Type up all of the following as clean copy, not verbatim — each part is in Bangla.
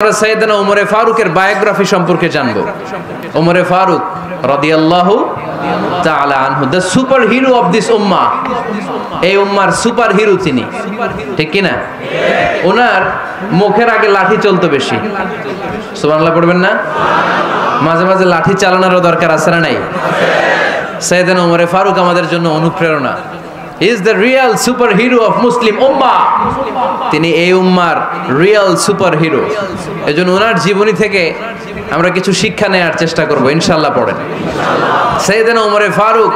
আমরা সাইয়েদনা ওমরে ফারুকের বায়োগ্রাফি সম্পর্কে জানবো। ওমরে ফারুক রাদিয়াল্লাহু তাআলা আনহু, the superhero of this উম্মাহ। এই উম্মার সুপার হিরো তিনি, ঠিক কি না? ওনার মুখের আগে লাঠি চলতো বেশি। সুবহানাল্লাহ পড়বেন না? মাঝে মাঝে লাঠি চালানোরও দরকার আছে না নাই? সাইয়েদনা ওমরে ফারুক আমাদের জন্য অনুপ্রেরণা। He is the real superhero of Muslim ummah. তিনি এই উম্মার রিয়েল সুপার হিরো। এজন্য ওনার জীবনী থেকে আমরা কিছু শিক্ষা নেওয়ার চেষ্টা করব ইনশাআল্লাহ। পড়েন সাইয়েদনা ওমরে ফারুক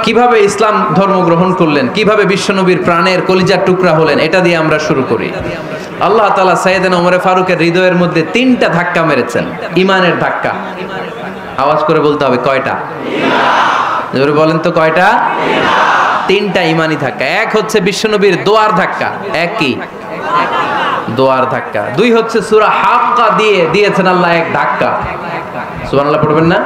কিভাবে ইসলাম ধর্ম গ্রহণ করলেন, কিভাবে বিশ্বনবীর প্রাণের কলিজার টুকরা হলেন, এটা দিয়ে আমরা শুরু করি। আল্লাহ তাআলা সাইয়েদনা ওমরে ফারুকের হৃদয়ের মধ্যে 3টা ধাক্কা মেরেছেন, ঈমানের ধাক্কা। আওয়াজ করে বলতে হবে কয়টা? জোরে বলেন তো কয়টা? 3টা ঈমানি ধাক্কা। এক হচ্ছে বিশ্বনবীর দোয়ার ধাক্কা, এক কি? দোয়ার ধাক্কা। 2 হচ্ছে সূরা হাক্কা দিয়ে দিয়েছেন আল্লাহ এক ধাক্কা, সুবহানাল্লাহ পড়বেন না?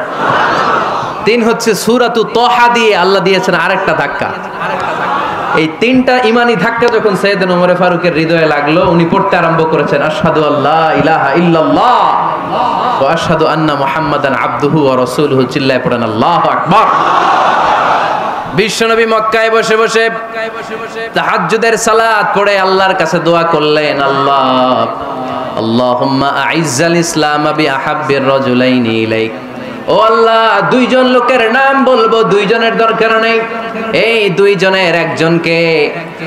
3 হচ্ছে সূরাতু তাহা দিয়ে আল্লাহ দিয়েছেন আরেকটা ধাক্কা। এই 3টা ঈমানি ধাক্কা যখন সাইয়েদনা ওমরে ফারুকের হৃদয়ে লাগলো, উনি পড়তে আরম্ভ করেছেন আশহাদু আল্লা ইলাহা ইল্লাল্লাহ ওয়া আশহাদু আন্না মুহাম্মাদান আবদুহু ওয়া রাসূলুহু। চিল্লায়ে পড়েন আল্লাহু আকবার। বিশ্বনবী মক্কায় বসে বসে তাহাজ্জুদের সালাত পড়ে আল্লাহর কাছে দোয়া করলেন, আল্লাহুম্মা আইজ্জাল ইসলাম বিআহাব্বির রাজুলাইনি ইলাইক। ও আল্লাহ, 2 জন লোকের নাম বলবো, 2 জনের দরকার নেই। এই 2 জনের একজনকে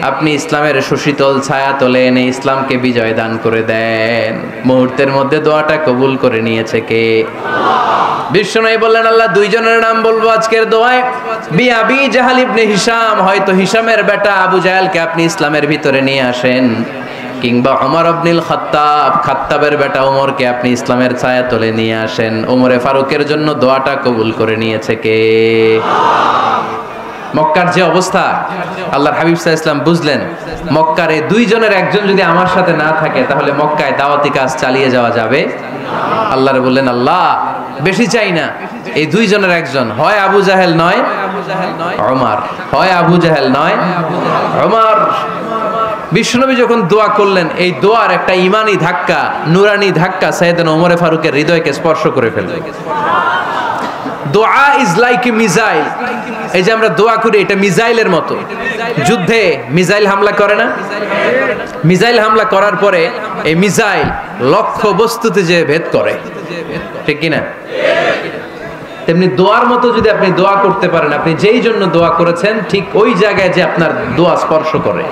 আপনি ইসলামের সুশীতল ছায়া তলে এনে ইসলামকে বিজয় দান করে দেন। মুহূর্তের মধ্যে দোয়াটা কবুল করে নিয়েছে কে? বিশ্বনবী বললেন, আল্লাহ 2 জনের নাম বলবো আজকের দোয়ায়। আবি জাহাল ইবনে হিশাম, হয়তো হিশামের বেটা আবু জাহেলকে আপনি ইসলামের ভিতরে নিয়ে আসেন, কিংবা ওমর ইবনুল খাত্তাব, খাত্তাবের বেটা ওমরকে আপনি ইসলামের ছায়া তলে নিয়ে আসেন। ওমরে ফারুকের জন্য দোয়াটা কবুল করে নিয়েছে কে? মক্কার যে অবস্থা, আল্লাহর হাবিব সাল্লাল্লাহু আলাইহি ওয়াসাল্লাম বুঝলেন মক্কার এই 2 জনের একজন যদি আমার সাথে না থাকে তাহলে মক্কায় দাওয়াতি কাজ চালিয়ে যাওয়া যাবে। আল্লাহরে বললেন, আল্লাহ বেশি চাই না, এই 2 জনের একজন, হয় আবু জাহেল নয় ওমর, হয় আবু জাহেল নয় ওমর। বিশ্বনবী যখন দোয়া করলেন, এই দোয়ার একটা ঈমানি ধাক্কা, নূরানি ধাক্কা সাইয়েদনা ওমরে ফারুকের হৃদয়কে স্পর্শ করে ফেলল। দোয়া ইজ লাইক এ মিসাইল। এই যে আমরা দোয়া করি, এটা মিসাইলের মতো। যুদ্ধে মিসাইল হামলা করে না? মিসাইল হামলা করার পরে এই মিসাইল লক্ষ্য বস্তুতে যে ভেদ করে, ঠিক কি না? তেমনি দোয়ার মতো যদি আপনি দোয়া করতে পারেন, আপনি যেই জন্য দোয়া করেছেন ঠিক ওই জায়গায় যে আপনার দোয়া স্পর্শ করে।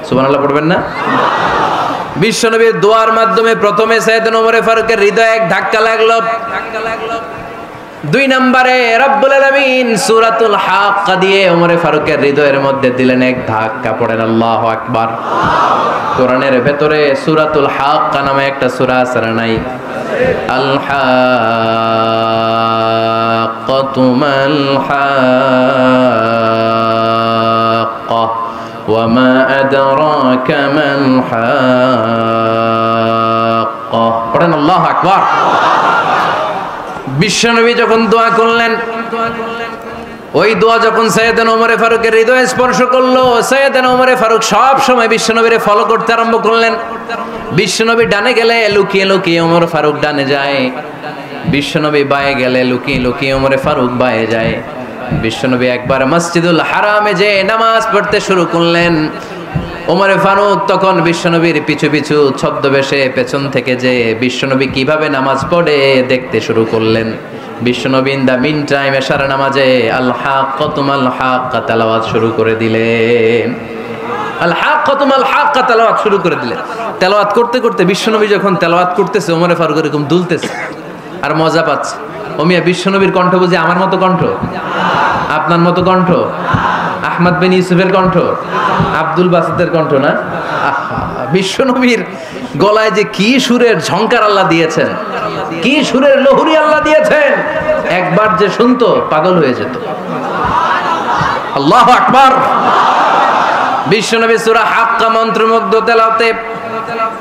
সুবহানাল্লাহ পড়বেন না? বিশ্বনবীর দোয়ার মাধ্যমে প্রথমে সাইয়েদনা ওমরে ফারুকের হৃদয়ে এক ধাক্কা লাগলো। 2 নম্বরে রব্বুল আলামিন সূরাতুল হাক্কা দিয়ে ওমরে ফারুকের হৃদয়ের মধ্যে দিলেন এক ধাক্কা। পড়েন আল্লাহু আকবার। কোরআনের ভেতরে সূরাতুল হাক্কা নামে একটা সূরা আছে না নাই? আল হাক্কাতু মাল হাক্কা ওয়া মা আদরাকা মাল হাক্কা। পড়েন আল্লাহু আকবার। বিশ্বনবী যখন দোয়া করলেন, ওই দোয়া যখন সাইয়েদনা ওমরে ফারুকের হৃদয়ে স্পর্শ করলো, সাইয়েদনা ওমরে ফারুক সব সময় বিশ্বনবীরে ফলো করতে আরম্ভ করলেন। বিশ্বনবী ডানে গেলে লুকিয়ে লুকিয়ে ওমর ফারুক ডানে যায়, বিশ্বনবী বায়ে গেলে লুকিয়ে লুকিয়ে ওমরে ফারুক বায়ে যায়। বিশ্বনবী একবার মসজিদুল হারামে যে নামাজ পড়তে শুরু করলেন, ওমরে ফারুক তখন বিশ্বনবীর পিছু পিছু ছদ্মবেশে পেছন থেকে যে বিশ্বনবী কিভাবে নামাজ পড়ে দেখতে শুরু করলেন। বিশ্বনবী ইন দা মিন টাইম এশার নামাজে আল হাক্কাতু মাল হাক্কা তেলাওয়াত শুরু করে দিলেন। আল হাক্কাতু মাল হাক্কা তেলাওয়াত শুরু করে দিলেন। তেলাওয়াত করতে করতে বিশ্বনবী যখন তেলাওয়াত করতেছে, ওমরে ফারুক এরকম দুলতেছে আর মজা পাচ্ছে। ও মিয়া, বিশ্বনবীর কণ্ঠ বুঝি আমার মতো কণ্ঠ? আপনার মতো কণ্ঠ? আহমদ বিন ইউসুফের কণ্ঠ? আব্দুল বাসিতের কণ্ঠ না? বিশ্বনবীর গলায় যে কি সুরের ঝংকার আল্লাহ দিয়েছেন, কি সুরের লহরী আল্লাহ দিয়েছেন, একবার যে শুনতো পাগল হয়ে যেত। আল্লাহু আকবার। বিশ্বনবী সূরা হাক্কা মন্ত্রমুগ্ধ তেলাওয়াতে,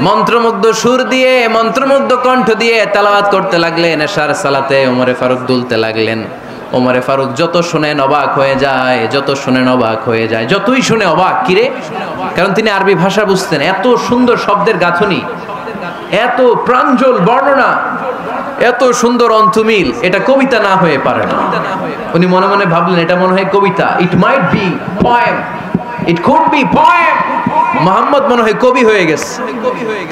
মন্ত্রমুগ্ধ সুর দিয়ে, মন্ত্রমুগ্ধ কণ্ঠ দিয়ে তেলাওয়াত করতে লাগলেন। এশার সালাতে ওমরে ফারুক দুলতে লাগলেন। ওমরে ফারুক যত শুনেন অবাক হয়ে যায়, যত শুনেন অবাক হয়ে যায়, যতই শুনে অবাক। কিরে? কারণ তিনি আরবি ভাষা বুঝতেন, এত সুন্দর শব্দের গাঁথনি। এত প্রাঞ্জল বর্ণনা, এত সুন্দর অন্তমিল, এটা কবিতা না হয়ে পারে না। উনি মনে মনে ভাবলেন এটা মনে হয় কবিতা, it might be poem, it could be poem. Muhammad মনে হয় কবি হয়ে গেছে,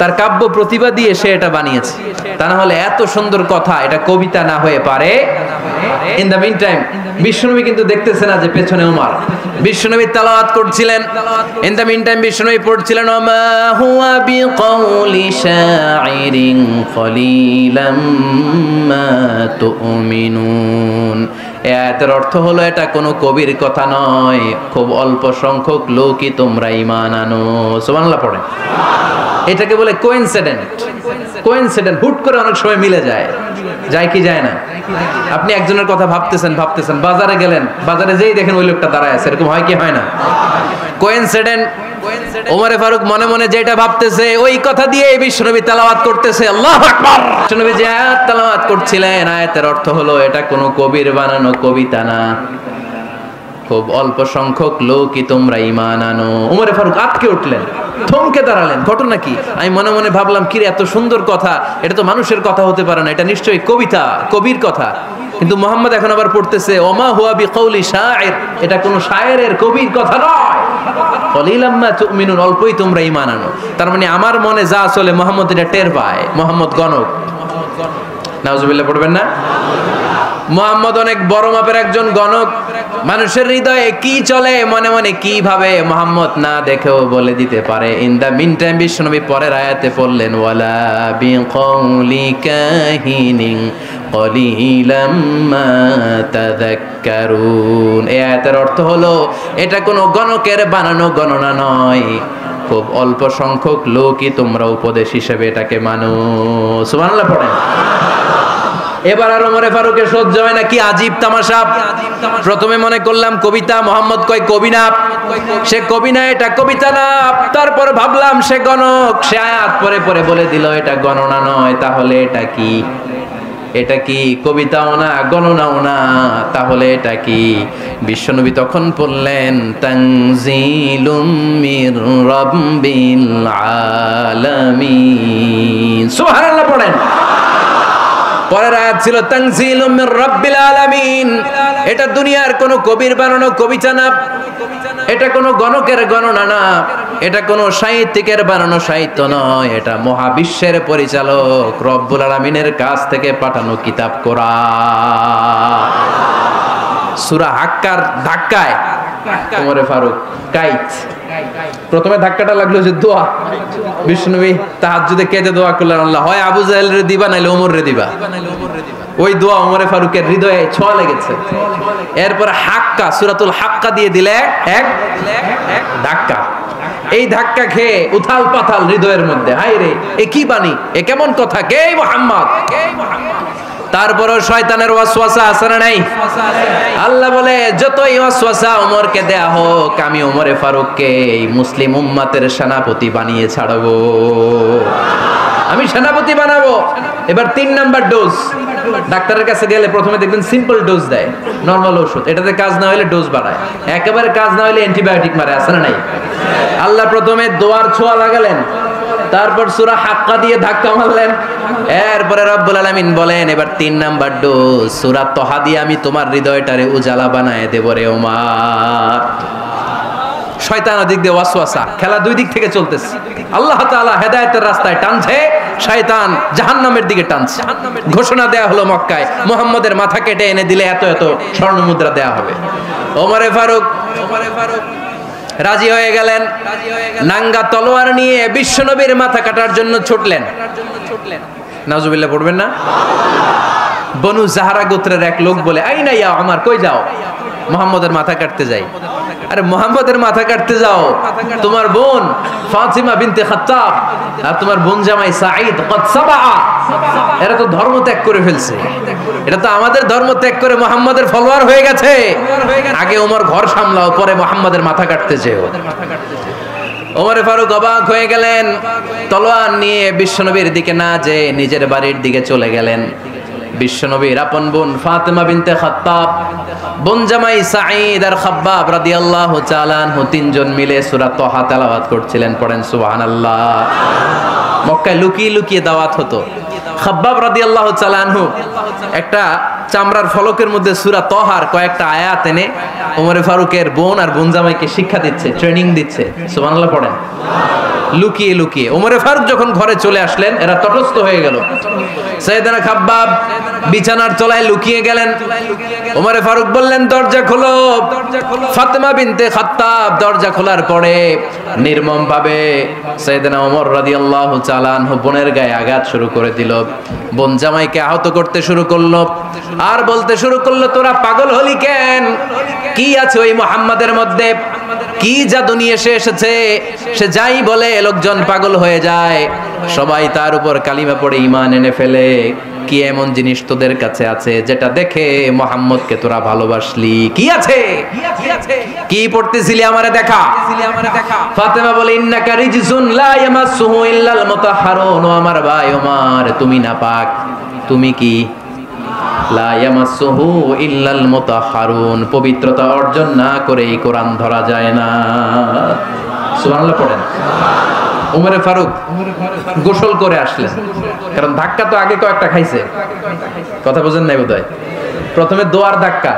তার কাব্য প্রতিভা দিয়ে সে এটা বানিয়েছে। তা না হলে এত সুন্দর কথা এটা কবিতা না হয়ে পারে। ইন দ্য মিন টাইম বিশ্বনবী কিন্তু দেখতেছে না যে পেছনে ওমর, বিশ্বনবী তেলাওয়াত করছিলেন। ইন দ্য মিন টাইম বিশ্বনবী পড়ছিলেন ওমা হুয়া বিকাউলি শাইরিন কলিলাম মা তুমিনুন। এই আয়াতের অর্থ হলো এটা কোনো কবির কথা নয়, খুব অল্প সংখ্যক লোকই তোমরা ঈমান আনো। সুবহানাল্লাহ পড়েন। এটাকে বলে কোইনসিডেন্ট। কোইনসিডেন্ট হুট করে অনেক সময় মিলে যায়, যায় কি যায় না? আপনি একজনের কথা ভাবতেছেন, বাজারে গেলেন, বাজারে যেই দেখেন ওই লোকটা দাঁড়ায় আছে, এরকম হয় কি হয় না? কোইনসিডেন্ট। ওমরে ফারুক মনে মনে যেটা ভাবতেছে ওই কথা দিয়ে বিশ্বনবী তেলাওয়াত করতেছে, আল্লাহু আকবার। বিশ্বনবী যে আয়াত তেলাওয়াত করছিলেন, আয়াতের অর্থ হলো এটা কোনো কবির বানানো কবিতা না, খুব অল্প সংখ্যক লোকই তোমরা ঈমান আনো। ওমরে ফারুক আটকে উঠলেন, থমকে দাঁড়ালেন। ঘটনা কি? আমি মনে মনে ভাবলাম কি রে, এত সুন্দর কথা, এটা তো মানুষের কথা হতে পারে না, এটা নিশ্চয়ই কবিতা, কবির কথা। কিন্তু মুহাম্মদ এখন আবার পড়তেছে ওমা হুয়া বিকাউলি শাইর, এটা কোনো শায়েরের কবির কথা নয়। কলিলাম মা তুমিনুন, অল্পই তোমরা ঈমান আনো। তার মানে আমার মনে যা চলে মুহাম্মদ এটা টের পায়। মুহাম্মদ গণক। নাউজুবিল্লাহ পড়বেন না? মুহাম্মদ অনেক বড় মাপের একজন গণক। মানুষের হৃদয়ে কি চলে, মনে মনে কি ভাবে, মুহাম্মদ না দেখেও বলে দিতে পারে। ইন দা মিন টাইম বিশ্বনবী পরের আয়াতে পড়লেন ওয়ালা বিকাউলি কাহিনিন কলিলাম মা তাযাক্কারুন। এই আয়াতের অর্থ হলো এটা কোনো গণকের বানানো গণনা নয়, খুব অল্প সংখ্যক লোকই তোমরা উপদেশ হিসেবে এটাকে মানো। সুবহানাল্লাহ পড়েন। এবার আর ওমরে ফারুকের সহ্য হয় না, কি আজীব তামাশা। প্রথমে মনে করলাম কবিতা, মোহাম্মদ কয় কবি না, সে কবি না, এটা কবিতা না। তারপর ভাবলাম সে গণক, সে আয়াত পরে পরে বলে দিল এটা গণনা নয়, তাহলে এটা কি? এটা কি কবিতাও না, গণনাও না, তাহলে এটা কি? বিশ্বনবী তখন বললেন তানজিলুম মির রাব্বিল আলামিন। সুবহানাল্লাহ পড়েন। পরের আয়াত ছিল তানজিলুম মির রাব্বিল আলামিন। এটা দুনিয়ার কোনো কবির বানানো কবিতা না, এটা কোনো গণকের গণনা না, এটা কোনো সাহিত্যিকের বানানো সাহিত্য নয়, এটা মহাবিশ্বের পরিচালক রব্বুল আলামিনের কাছ থেকে পাঠানো কিতাব কোরআন। সূরা হাক্কার ধাক্কায় ওমরে ফারুক কাইত। প্রথমে ধাক্কাটা লাগলো যে দোয়া, বিষ্ণুবী তাহাজ্জুদে কেঁদে দোয়া করলেন আল্লাহ হয় আবু জাহেল রে দিবা নাইলে ওমর রে দিবা। ওই দোয়া ওমরে ফারুকের হৃদয়ে ছোঁয়া লেগেছে। এরপর হাক্কা, সূরাতুল হাক্কা দিয়ে দিলে এক ধাক্কা। এই ধাক্কা খেয়ে উথাল পাথাল হৃদয়ের মধ্যে, হায় রে এ কি বাণী, এ কেমন কথা, কে মুহাম্মদ? তারপরও শয়তানের ওয়াসওয়াসা আছে না নাই? আল্লাহ বলে যতই ওয়াসওয়াসা ওমরকে দেয়া হোক, আমি ওমরে ফারুককে এই মুসলিম উম্মতের সেনাপতি বানিয়ে ছাড়বো, আমি সেনাপতি বানাবো। এবার 3 নাম্বার ডোজ। ডাক্তারের কাছে গেলে প্রথমে দেখবেন সিম্পল ডোজ দেয়, নরমাল ওষুধ, এটাতে কাজ না হলে ডোজ বাড়ায়, একেবারে কাজ না হলে অ্যান্টিবায়োটিক মারে, আছে না নাই? আল্লাহ প্রথমে দোয়ার ছোঁয়া লাগালেন, তারপর সূরা হাক্কা দিয়ে ধাক্কা মারলেন, এরপরে রব্বুল আলামিন বলেন এবার 3 নাম্বার ডোজ সূরা তহা দিয়ে আমি তোমার হৃদয়টারে উজালা বানায় দেব রে ওমর। শয়তান ওদিক দিয়ে ওয়াসওয়াসা, খেলা দুই দিক থেকে চলতেছে। আল্লাহ তাআলা হেদায়েতের রাস্তায় টানছে, শয়তান জাহান্নামের দিকে টানছে। ঘোষণা দেয়া হলো মক্কায় মুহাম্মদের মাথা কেটে এনে দিলে এত এত স্বর্ণ মুদ্রা দেয়া হবে। ওমরে ফারুক রাজি হয়ে গেলেন, নাঙ্গা তলোয়ার নিয়ে বিশ্বনবীর মাথা কাটার জন্য ছুটলেন। নাউজুবিল্লাহ পড়বেন না? বনু জাহরা গোত্রের এক লোক বলে আইনা ইয়া ওমর, কই যাও? মুহাম্মদের মাথা কাটতে যাই। আরে মুহাম্মদের মাথা কাটতে যাও, তোমার বোন ফাতিমা বিনতে খাত্তাব আর তোমার বোন জামাই সাঈদ কদ সাবা, এরা তো ধর্ম ত্যাগ করে ফেলছে, এটা তো আমাদের ধর্ম ত্যাগ করে মুহাম্মদের ফলোয়ার হয়ে গেছে। আগে ওমর ঘর সামলাও, পরে মুহাম্মদের মাথা কাটতে যেও। ওমরে ফারুক অবাক হয়ে গেলেন, তলোয়ার নিয়ে বিশ্বনবীর দিকে না যেয়ে নিজের বাড়ির দিকে চলে গেলেন। বিশ্বনবীর আপন বোন ফাতেমা বিনতে খাত্তাব, বোন জামাই সাঈদ আর খাব্বাব রাদিয়াল্লাহু তাআলা আনহু 3 জন মিলে সূরা তহা তেলাওয়াত করছিলেন। পড়েন সুবহানাল্লাহ। মক্কায় লুকিয়ে লুকিয়ে দাওয়াত হতো। খাব্বাব রাদিয়াল্লাহু তাআলা আনহু একটা চামড়ার ফলকের মধ্যে সূরা তহার কয়েকটা আয়াত এনে ওমর ফারুকের বোন আর বোন জামাইকে শিক্ষা দিচ্ছে, ট্রেনিং দিচ্ছে। সুবহানাল্লাহ পড়েন। লুকিয়ে লুকিয়ে ওমর ফারুক যখন ঘরে চলে আসলেন, এরা তটস্থ হয়ে গেল। সাইয়েদনা খাব্বাব বিছানার তলায় লুকিয়ে গেলেন। ওমর ফারুক বললেন, দরজা খোলো। ফাতেমা বিনতে খাত্তাব দরজা খোলার পরে নির্মম ভাবে সাইয়েদনা ওমর রাদিয়াল্লাহু তাআলা আনহু বোনের গায়ে আঘাত শুরু করে দিল। বোন জামাইকে আহত করতে শুরু করলো আর বলতে শুরু করলো, তোরা পাগল হলি কেন? কি আছে ওই মুহাম্মাদের মধ্যে? কি জাদু নিয়ে সে এসেছে? সে যাই বলে লোকজন পাগল হয়ে যায়, সবাই তার উপর কালিমা পড়ে ঈমান এনে ফেলে। কি এমন জিনিস তোদের কাছে আছে যেটা দেখে মুহাম্মদকে তোরা ভালোবাসলি? কি আছে? কি পড়তেছিলি আমারে দেখা। ফাতেমা বলে, ইন্নাকা রিজসুন লা ইয়ামাসসুহু ইল্লাল মুতাহহারুন। ও আমার ভাই ওমর, তুমি নাপাক। তুমি কি? লা ইয়ামাসসুহু ইল্লাল মুতাহহারুন। পবিত্রতা অর্জন না করে এই কোরআন ধরা যায় না। সুবহানাল্লাহ পড়েন। ওমরে ফারুক গোসল করে আসলেন, কারণ ধাক্কা তো আগে কয়েকটা খাইছে। কথা বুঝেন নাই বোধহয়। প্রথমে দোয়ার ধাক্কা,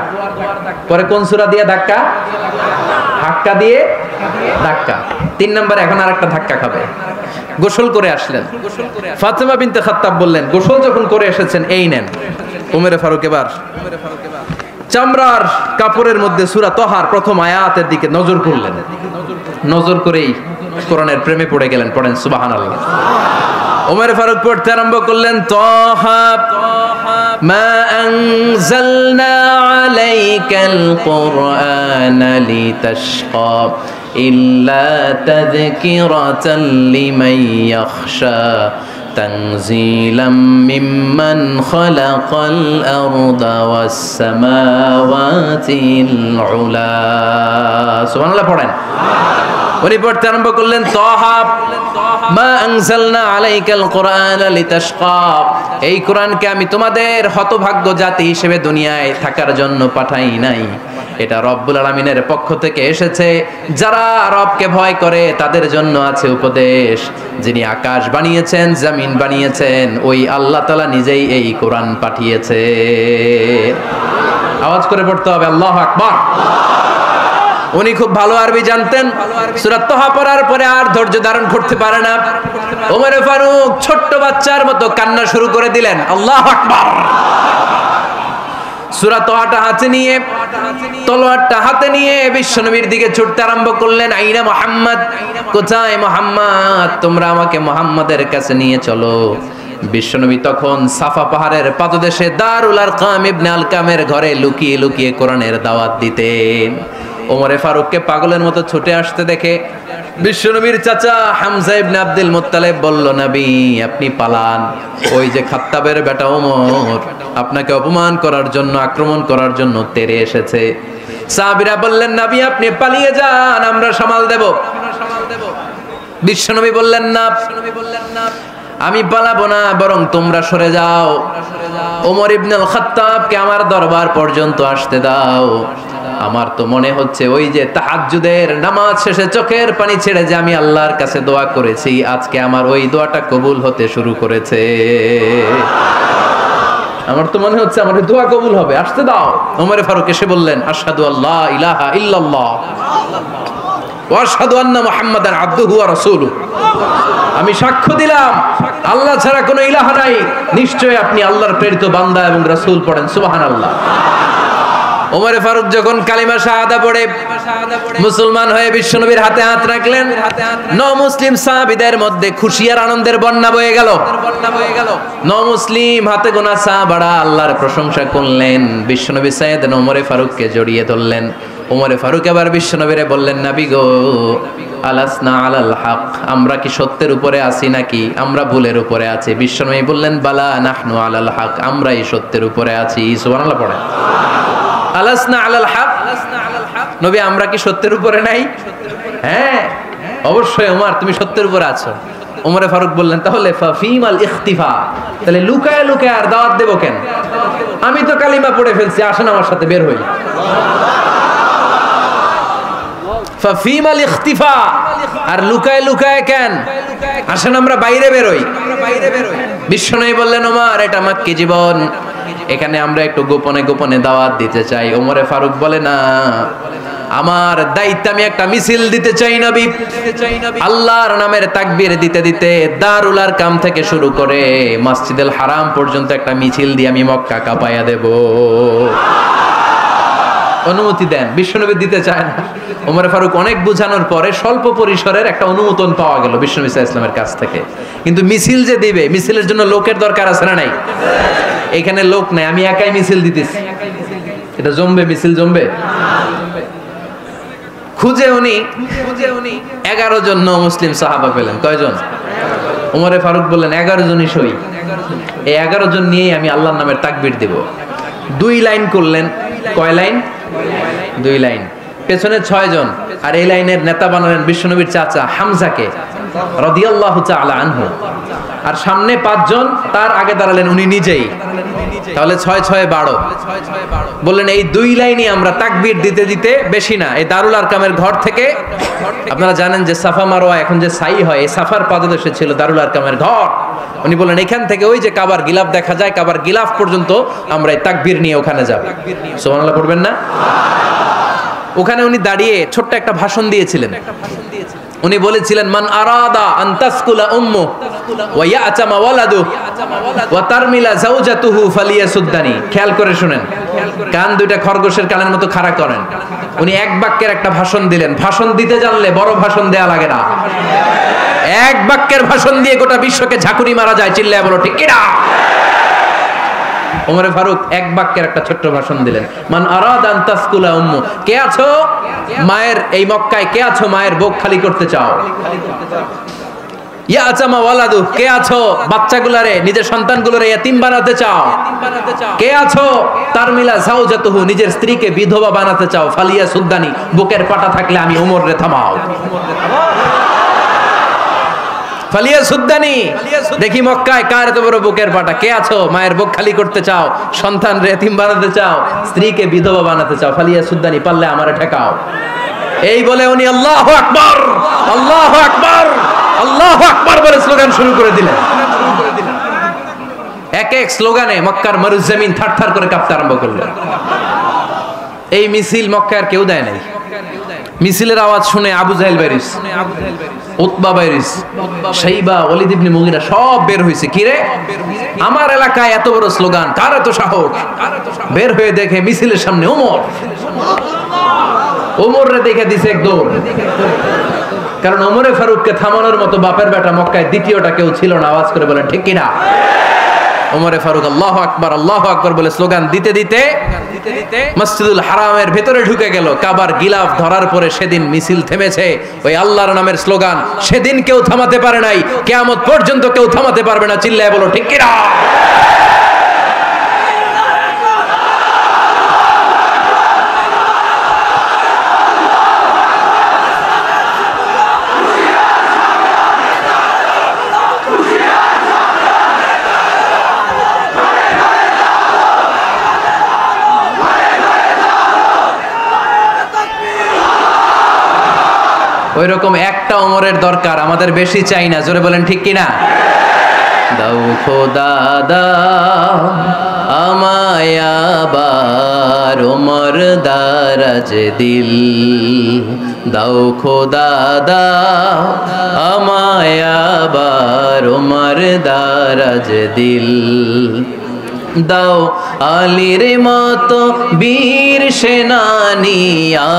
পরে কোন সূরা দিয়ে ধাক্কা? হাক্কা দিয়ে ধাক্কা। 3 নম্বরে এখন আরেকটা ধাক্কা খাবে। গোসল করে আসলেন। ফাতেমা বিনতে খাত্তাব বললেন, গোসল যখন করে এসেছেন, এই নেন। ওমরে ফারুক এবার চামড়ার কাপড়ের মধ্যে সূরা তহার প্রথম আয়াতের দিকে নজর করলেন। নজর করেই কোরআনের প্রেমে পড়ে গেলেন। পড়েন সুবহানাল্লাহ। ওমর ফারুক পড়তে আরম্ভ করলেন, তহা মা আনজালনা আলাইকাল কুরআনা লিতাশকা ইল্লা তাযকিরাতাল লিমান ইয়াখশা তানজিলাম মিম্মান খালাকাল আরদা ওয়াস সামাওয়াতিল উলা। সুবহানাল্লাহ পড়েন। উনি পড়তে আরম্ভ করলেন, তহা মা আনজালনা আলাইকাল কুরআনা লিতাশকা। এই কোরআনকে আমি তোমাদের হতভাগ্য জাতি হিসেবে দুনিয়ায় থাকার জন্য পাঠাই নাই। এটা রব্বুল আলামিনের পক্ষ থেকে এসেছে। যারা রবকে ভয় করে তাদের জন্য আছে উপদেশ। যিনি আকাশ বানিয়েছেন, জমিন বানিয়েছেন, ওই আল্লাহ তাআলা নিজেই এই কোরআন পাঠিয়েছে। আওয়াজ করে পড়তে হবে, আল্লাহু আকবার। উনি খুব ভালো আরবি জানতেন। সূরা তহা পড়ার পরে আর ধৈর্য ধারণ করতে পারে না। ওমর ফারুক ছোট্ট বাচ্চার মতো কান্না শুরু করে দিলেন। আল্লাহু আকবার। সূরা তহাটা হাতে নিয়ে, তলোয়ারটা হাতে নিয়ে বিশ্বনবীর দিকে ছুটতে আরম্ভ করলেন। আইনা মুহাম্মদ, কোথায় মুহাম্মদ? তোমরা আমাকে মুহাম্মাদের কাছে নিয়ে চলো। বিশ্বনবী তখন সাফা পাহাড়ের পাদদেশে দারুল আরকাম ইবনে আলকামের ঘরে লুকিয়ে লুকিয়ে কোরআনের দাওয়াত দিতেন। ওমরে ফারুককে পাগলের মতো ছুটে আসতে দেখে বিশ্বনবীর চাচা হামজা ইবনে আব্দুল মুত্তালিব বলল, নবী আপনি পালান। ওই যে খাত্তাবের বেটা ওমর আপনাকে অপমান করার জন্য, আক্রমণ করার জন্য তেড়ে এসেছে। সাহাবীরা বললেন, নবী আপনি পালিয়ে যান, আমরা সামাল দেব। বিশ্বনবী বললেন, না আমি পালাবো না, বরং তোমরা সরে যাও। ওমর ইবনে আল খাত্তাবকে আমার দরবার পর্যন্ত আসতে দাও। আমার তো মনে হচ্ছে ওই যে তাহাজ্জুদের নামাজ শেষে চোখের পানি ছেড়ে যে আমি আল্লাহর কাছে দোয়া করেছি, আজকে আমার ওই দোয়াটা কবুল হতে শুরু করেছে। আমার তো মনে হচ্ছে আমার দোয়া কবুল হবে, আসতে দাও। ওমর ফারুক এসে বললেন, আশহাদু আল্লা ইলাহা ইল্লাল্লাহ ওয়া আশহাদু আন্না মুহাম্মাদান আবদুহু ওয়া রাসূলুহু। আমি সাক্ষ্য দিলাম আল্লাহ ছাড়া কোনো ইলাহ নাই, নিশ্চয়ই আপনি আল্লাহর প্রেরিত বান্দা এবং রাসূল। পড়েন সুবহানাল্লাহ। ওমর ফারুক যখন কালিমা শাহাদা পড়ে মুসলমান হয়ে বিশ্বনবীর হাতে হাত রাখলেন, মুসলিম সাহাবীদের মধ্যে খুশি আর আনন্দের বন্যা বয়ে গেল। মুসলিম হাতে গোনা সাহাবারা আল্লাহর প্রশংসা করলেন। বিশ্বনবী সাইয়েদনা ওমর ফারুককে জড়িয়ে ধরলেন। ওমর ফারুক এবার বিশ্বনবীরে বললেন, নবী গো, আলাসনা আলাল হক, আমরা কি সত্যের উপরে আছি নাকি আমরা ভুলের উপরে আছি? বিশ্বনবী বললেন, বালা নাহনু আলাল হক, আমরাই সত্যের উপরে আছি। সুবহানাল্লাহ পড়েন। আলাসনা আলাল হক, নবী আমরা কি সত্যের উপরে নাই? হ্যাঁ অবশ্যই ওমর, তুমি সত্যের উপরে আছো। ওমরে ফারুক বললেন, তাহলে ফাফিমাল ইখতিফা, তাহলে লুকায় লুকায় আর দাওয়াত দেব কেন? আমি তো কালিমা পড়ে ফেলছি, আসেন আমার সাথে বের হই। ফাফিমাল ইখতিফা, আর লুকায় লুকায় কেন? আসেন আমরা বাইরে বেরোই। বিশ্বনবী বললেন, ওমর এটা মাক্কি জীবন, এখানে আমরা একটু গোপনে গোপনে দাওয়াত দিতে চাই। ওমরে ফারুক বলে, না, আমার দায়িত্ব, আমি একটা মিছিল দিতে চাই নবী। আল্লাহর নামের তাকবীর দিতে দিতে দারুল আরকাম থেকে শুরু করে মসজিদুল হারাম পর্যন্ত একটা মিছিল দিয়ে আমি মক্কা কাঁপাইয়া দেব। অনুমতি দেন। বিশ্বনবী দিতে চায় না। ওমর ফারুক অনেক বুঝানোর পরে স্বল্প পরিসরের একটা অনুমোদন পাওয়া গেল বিশ্বনবী সাল্লাল্লাহু আলাইহি ওয়াসাল্লামের কাছ থেকে। কিন্তু মিছিল যে দিবে, মিছিলের জন্য লোকের দরকার আছে না নাই? এখানে লোক নাই, আমি একাই মিছিল দিতেছি। এটা জমবে? মিছিল জমবে? খুঁজে উনি 11 জন মুসলিম সাহাবা পেলেন। কয়জন? ওমরে ফারুক বললেন 11 জনই সই। এই 11 জন নিয়েই আমি আল্লাহর নামের তাকবীর দেব। 2 লাইন করলেন। কয় লাইন? 2 লাইন। পেছনে 6 জন, আর এই লাইনের নেতা বানালেন বিশ্বনবীর চাচা হামজাকে রাদিয়াল্লাহু তাআলা আনহু। আর সামনে 5 জন, তার আগে দাঁড়ালেন উনি নিজেই। তাহলে 6 6 12। বললেন এই 2 লাইনই আমরা তাকবীর দিতে দিতে, বেশি না, এই দারুল আরকামের ঘর থেকে, আপনারা জানেন যে সাফা মারওয়া এখন যে সাই হয়, এই সাফার পাদদেশে ছিল দারুল আরকামের ঘর। উনি বললেন এখান থেকে ওই যে কাবার গিলাফ দেখা যায়, কাবার গিলাফ পর্যন্ত আমরা এই তাকবীর নিয়ে ওখানে যাব। সুবহানাল্লাহ পড়বেন না? ওখানে উনি দাঁড়িয়ে ছোট্ট একটা ভাষণ দিয়েছিলেন। উনি বলেছিলেন, মান আরাদা আন তাসকুলা উম্মু ওয়া ইয়াতামা ওয়ালাদু ওয়া তারমিলা যাওজাতুহু ফালিয়াসুদ্দানি। খেয়াল করে শুনেন, কান দুইটা খরগোশের কানের মতো খাড়া করেন। উনি এক বাক্যের একটা ভাষণ দিলেন। ভাষণ দিতে জানলে বড় ভাষণ দেয়া লাগে না। এক বাক্যের ভাষণ দিয়ে গোটা বিশ্বকে ঝাঁকুনি মারা যায়। চিল্লায় বলো ঠিক কিনা? ওমরে ফারুক এক বাক্যের একটা ছোট্ট ভাষণ দিলেন। মান আরাদা আন তাসকুলা উম্মু, কে আছো মায়ের এই মক্কায়, কে আছো মায়ের বুক খালি করতে চাও? ইয়াতামা ওয়ালাদু, কে আছো বাচ্চাগুলারে, নিজের সন্তানগুলোরে ইয়াতিম বানাতে চাও? কে আছো তারমিলা যাওজাতুহু, নিজের স্ত্রীকে বিধবা বানাতে চাও? ফালিয়া সুদ্দানি, বুকের পাটা থাকলে আমি ওমর রে থামাও। ফালিয়া সুদ্দানি, দেখি মক্কায় কার এত বড় বুকের পাটা। কে আছো মায়ের বুক খালি করতে চাও, সন্তান রে এতিম বানাতে চাও, স্ত্রীকে বিধবা বানাতে চাও? ফালিয়া সুদ্দানি, পারলে আমারে ঠেকাও। এই বলে উনি আল্লাহু আকবার, আল্লাহু আকবার, আল্লাহু আকবার বলে স্লোগান শুরু করে দিলেন। এক এক স্লোগানে মক্কার মরুজমিন থারথার করে কাঁপতে আরম্ভ করলো। এই মিছিল মক্কার কেউ দেয় নাই। মিছিলের আওয়াজ শুনে আবু জাহেল বাইরিস, উতবা বাইরিস, শাইবা, ওয়ালিদ ইবনে মুগিরা সব বের হইছে। কি রে, আমার এলাকায় এত বড় স্লোগান, কার এত সাহস? বের হয়ে দেখে মিছিলের সামনে ওমর। ওমর রে দেখে দিছে এক দৌড়। কারণ ওমরে ফারুককে থামানোর মতো বাপের বেটা মক্কায় দ্বিতীয়টা কেউ ছিল না। আওয়াজ করে বলেন ঠিক কিনা? ওমরে ফারুক আল্লাহু আকবার, আল্লাহু আকবার বলে স্লোগান দিতে দিতে মসজিদুল হারামের ভেতরে ঢুকে গেল। কাবার গিলাফ ধরার পরে সেদিন মিছিল থেমেছে। ওই আল্লাহর নামের স্লোগান সেদিন কেউ থামাতে পারে নাই, কিয়ামত পর্যন্ত কেউ থামাতে পারবে না। চিল্লায় বলো ঠিক কিনা? ওই রকম একটা ওমরের দরকার, আমাদের বেশি চাই না। জোরে বলেন ঠিক কিনা? দাও খোদা দাও আমায় আবার ওমর দারাজ দিল, দাও খোদা দাও আমায় আবার ওমর দারাজ দিল, দাও আলীর মতো বীর সেনানি,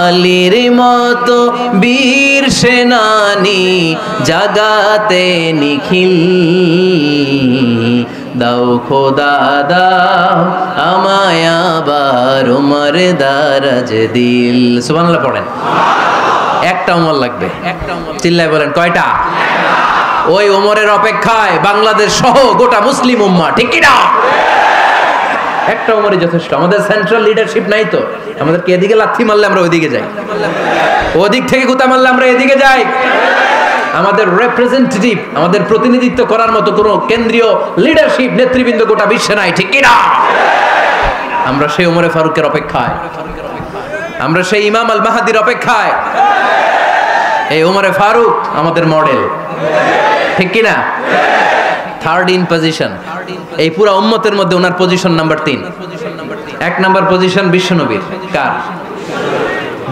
আলীর মতো বীর সেনানি জাগাতে নিখিল, দাও খোদা দাও আমায় আবার ওমর দারাজ দিল। সুবহানাল্লাহ পড়েন। একটা ওমর লাগবে। চিল্লায় বলেন কয়টা? ওই ওমরের অপেক্ষায় বাংলাদেশ সহ গোটা মুসলিম উম্মাহ। ঠিক কি না? একটা ওমরই যথেষ্ট। আমাদের সেন্ট্রাল লিডারশিপ নাই তো, আমাদেরকে এদিকে লাথি মারলে আমরা ওইদিকে যাই, ওদিক থেকে গুতা মারলে আমরা এদিকে যাই। আমাদের রিপ্রেজেন্টেটিভ, আমাদের প্রতিনিধিত্ব করার মতো কোনো কেন্দ্রীয় লিডারশিপ নেতৃবৃন্দ গোটা বিশ্বে নাই। ঠিক কি না? আমরা সেই ওমরে ফারুকের অপেক্ষায়, আমরা সেই ইমাম আল মাহাদির অপেক্ষায়। এই ওমরে ফারুক আমাদের মডেল। ঠিক কি না? থার্ড ইন পজিশন, এই পুরো উম্মতের মধ্যে ওনার পজিশন নাম্বার 3। 1 নাম্বার পজিশন বিশ্বনবীর, কার?